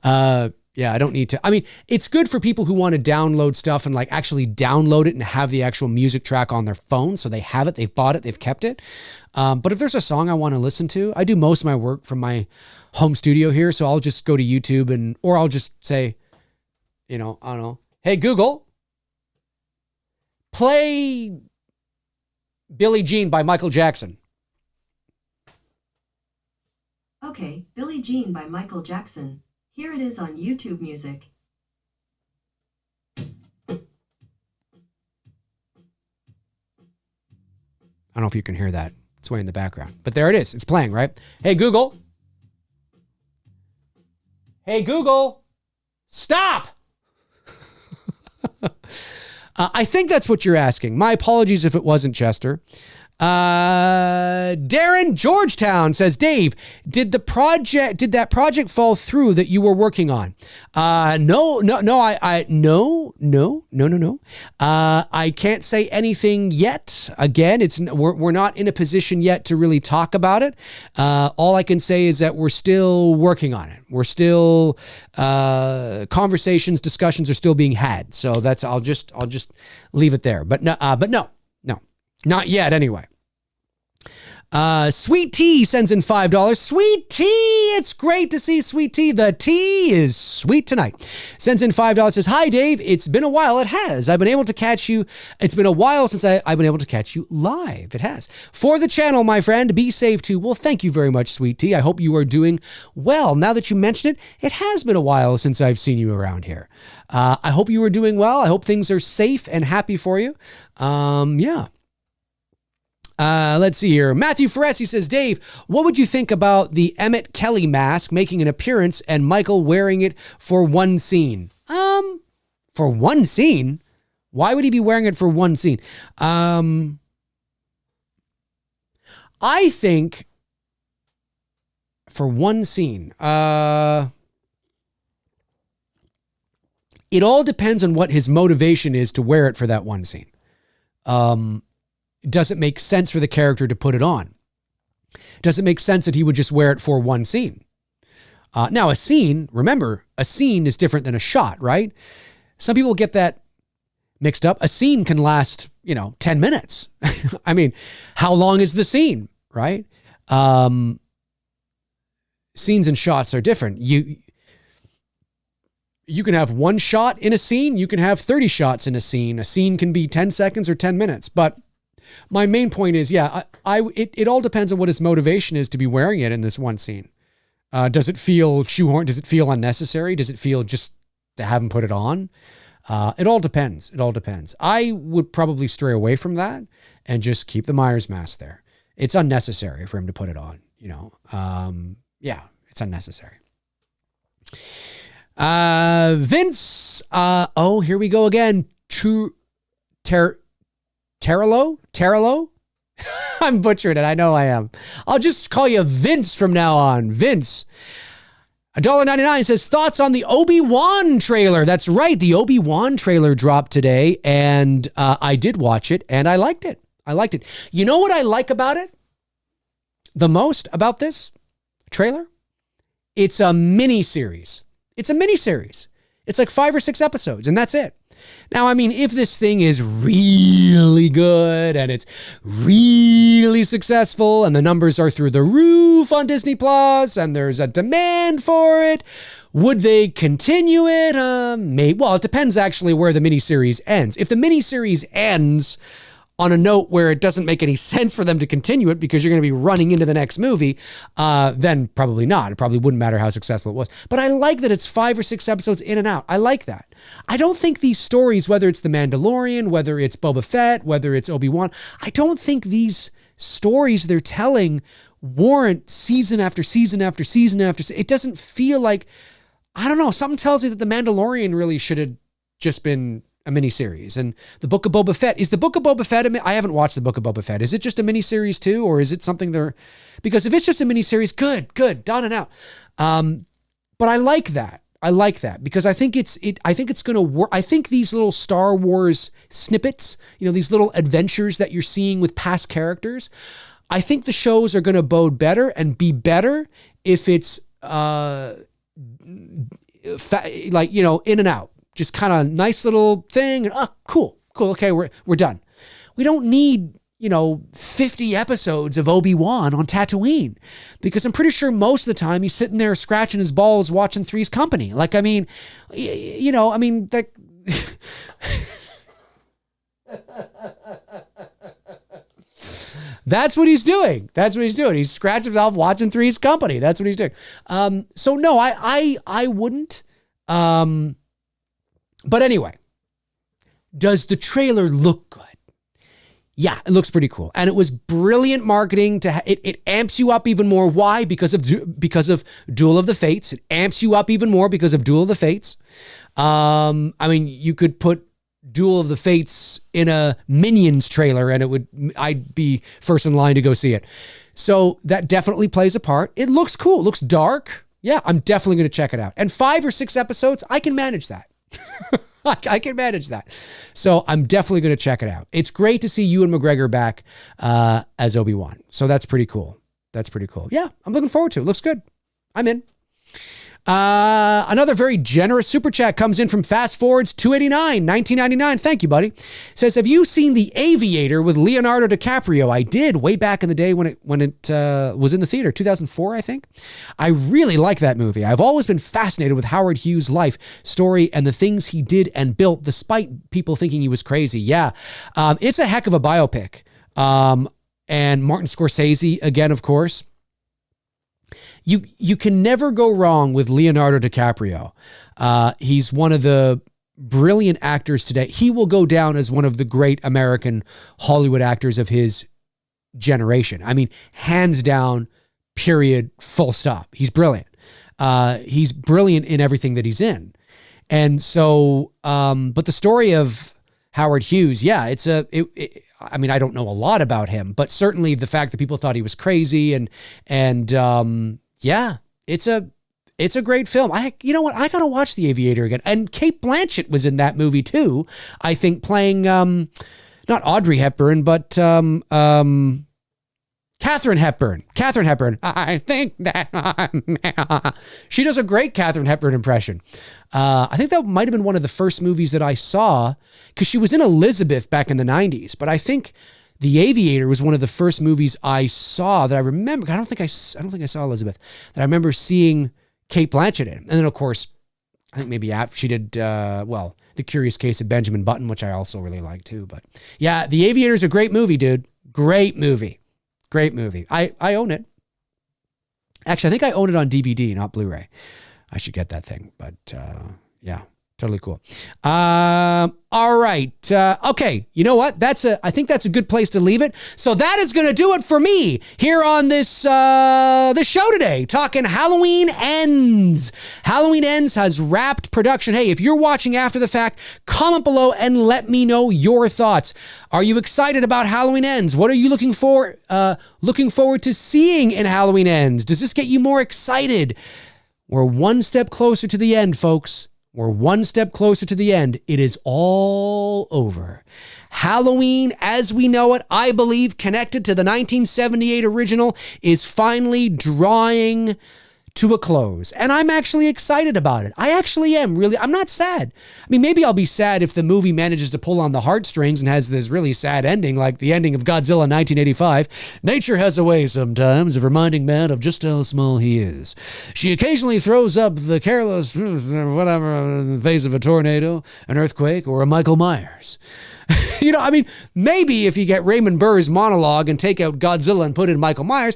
yeah, I don't need to. I mean, it's good for people who want to download stuff and like actually download it and have the actual music track on their phone. So they have it, they've bought it, they've kept it. But if there's a song I want to listen to, I do most of my work from my home studio here. So I'll just go to YouTube or I'll just say, I don't know, hey, Google, play Billie Jean by Michael Jackson. Okay, Billie Jean by Michael Jackson. Here it is on YouTube Music. I don't know if you can hear that. It's way in the background. But there it is. It's playing, right? Hey, Google. Hey, Google. Stop! I think that's what you're asking. My apologies if it wasn't, Chester. Darren Georgetown says, Dave, did that project fall through that you were working on? No. I can't say anything yet. Again, we're not in a position yet to really talk about it. All I can say is that we're still working on it. We're still, discussions are still being had. So I'll just leave it there. But no, not yet anyway. Sweet Tea sends in $5. Sweet Tea, it's great to see Sweet Tea. The tea is sweet tonight. Sends in $5. Says, hi Dave, it's been a while. It has. I've been able to catch you. It's been a while since I've been able to catch you live. It has. For the channel, my friend, be safe too. Well, thank you very much, Sweet Tea. I hope you are doing well. Now that you mention it, it has been a while since I've seen you around here. I hope you are doing well. I hope things are safe and happy for you. Yeah. Let's see here. Matthew Forrest says, Dave, what would you think about the Emmett Kelly mask making an appearance and Michael wearing it for one scene? For one scene? Why would he be wearing it for one scene? I think for one scene, it all depends on what his motivation is to wear it for that one scene. Does it make sense for the character to put it on? Does it make sense that he would just wear it for one scene? Now, a scene, remember, a scene is different than a shot, right? Some people get that mixed up. A scene can last, 10 minutes. I mean, how long is the scene, right? Scenes and shots are different. You can have one shot in a scene. You can have 30 shots in a scene. A scene can be 10 seconds or 10 minutes, but my main point is, it all depends on what his motivation is to be wearing it in this one scene. Does it feel shoehorned? Does it feel unnecessary? Does it feel just to have him put it on? It all depends. It all depends. I would probably stray away from that and just keep the Myers mask there. It's unnecessary for him to put it on, it's unnecessary. Vince, here we go again. Terrello? I'm butchering it. I know I am. I'll just call you Vince from now on. Vince. $1.99 says, thoughts on the Obi-Wan trailer. That's right. The Obi-Wan trailer dropped today, and I did watch it, and I liked it. You know what I like about it the most about this trailer? It's a mini-series. It's like 5 or 6 episodes, and that's it. Now, I mean, if this thing is really good and it's really successful and the numbers are through the roof on Disney Plus and there's a demand for it, would they continue it? Maybe. Well, it depends actually where the miniseries ends. If the miniseries ends on a note where it doesn't make any sense for them to continue it because you're going to be running into the next movie, then probably not. It probably wouldn't matter how successful it was. But I like that it's 5 or 6 episodes in and out. I like that. I don't think these stories, whether it's The Mandalorian, whether it's Boba Fett, whether it's Obi-Wan, I don't think these stories they're telling warrant season after season after season after season. It doesn't feel like, I don't know, something tells me that The Mandalorian really should have just been a miniseries. And the Book of Boba Fett, is the Book of Boba Fett, I haven't watched the Book of Boba Fett. Is it just a miniseries too? Or is it something there? Because if it's just a miniseries, good, done and out. But I like that. Because I think it's going to work. I think these little Star Wars snippets, these little adventures that you're seeing with past characters, I think the shows are going to bode better and be better if it's in and out. Just kind of nice little thing. And, cool. Okay, we're done. We don't need, 50 episodes of Obi-Wan on Tatooine, because I'm pretty sure most of the time he's sitting there scratching his balls watching Three's Company. Like, that. That's what he's doing. He's scratching himself watching Three's Company. That's what he's doing. So no, I wouldn't. But anyway, does the trailer look good? Yeah, it looks pretty cool. And it was brilliant marketing it amps you up even more. Why? Because of Duel of the Fates. It amps you up even more because of Duel of the Fates. You could put Duel of the Fates in a Minions trailer and I'd be first in line to go see it. So that definitely plays a part. It looks cool. It looks dark. Yeah, I'm definitely going to check it out. And 5 or 6 episodes, I can manage that. I can manage that. So I'm definitely going to check it out. It's great to see Ewan McGregor back as Obi-Wan. So that's pretty cool. Yeah, I'm looking forward to it. Looks good. I'm in. Another very generous super chat comes in from Fast Forwards 289, 1999. Thank you, buddy. It says, have you seen The Aviator with Leonardo DiCaprio? I did way back in the day when it was in the theater, 2004, I think. I really like that movie. I've always been fascinated with Howard Hughes' life story and the things he did and built, despite people thinking he was crazy. Yeah. It's a heck of a biopic. And Martin Scorsese, again, of course. You can never go wrong with Leonardo DiCaprio. He's one of the brilliant actors today. He will go down as one of the great American Hollywood actors of his generation. I mean, hands down, period, full stop. He's brilliant. He's brilliant in everything that he's in. And so, but the story of Howard Hughes, yeah, I don't know a lot about him, but certainly the fact that people thought he was crazy and yeah, it's a great film. You know what? I gotta watch The Aviator again. And Cate Blanchett was in that movie too. I think playing not Audrey Hepburn, but Katharine Hepburn. I think that she does a great Katharine Hepburn impression. I think that might have been one of the first movies that I saw, because she was in Elizabeth back in the 90s. But I think The Aviator was one of the first movies I saw that I remember. I don't think I saw Elizabeth, that I remember seeing Cate Blanchett in. And then, of course, I think maybe she did, The Curious Case of Benjamin Button, which I also really like too. But yeah, The Aviator is a great movie, dude. Great movie. I own it. Actually, I think I own it on DVD, not Blu-ray. I should get that thing. But yeah. Totally cool. All right. Okay. You know what? I think that's a good place to leave it. So that is going to do it for me here on this show today, talking Halloween Ends. Halloween Ends has wrapped production. Hey, if you're watching after the fact, comment below and let me know your thoughts. Are you excited about Halloween Ends? What are you looking forward to seeing in Halloween Ends? Does this get you more excited? We're one step closer to the end, folks. We're one step closer to the end. It is all over. Halloween, as we know it, I believe, connected to the 1978 original, is finally drawing to a close. And I'm actually excited about it. I actually am, really. I'm not sad. I mean, maybe I'll be sad if the movie manages to pull on the heartstrings and has this really sad ending, like the ending of Godzilla 1985. Nature has a way sometimes of reminding man of just how small he is. She occasionally throws up the careless, whatever, in the face of a tornado, an earthquake, or a Michael Myers. I mean, maybe if you get Raymond Burr's monologue and take out Godzilla and put in Michael Myers,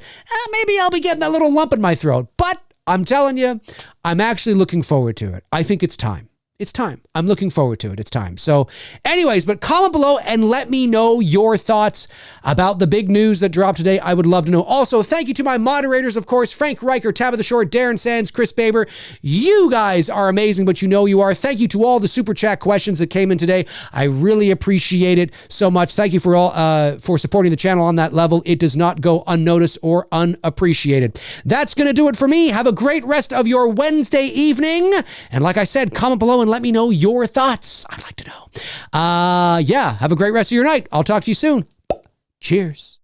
maybe I'll be getting that little lump in my throat. But I'm telling you, I'm actually looking forward to it. I think it's time. It's time. I'm looking forward to it. It's time. So anyways, but comment below and let me know your thoughts about the big news that dropped today. I would love to know. Also, thank you to my moderators, of course, Frank Riker, Tabitha Short, Darren Sands, Chris Baber. You guys are amazing, but you know you are. Thank you to all the super chat questions that came in today. I really appreciate it so much. Thank you for supporting the channel on that level. It does not go unnoticed or unappreciated. That's going to do it for me. Have a great rest of your Wednesday evening. And like I said, comment below and let me know your thoughts. I'd like to know. Have a great rest of your night. I'll talk to you soon. Cheers.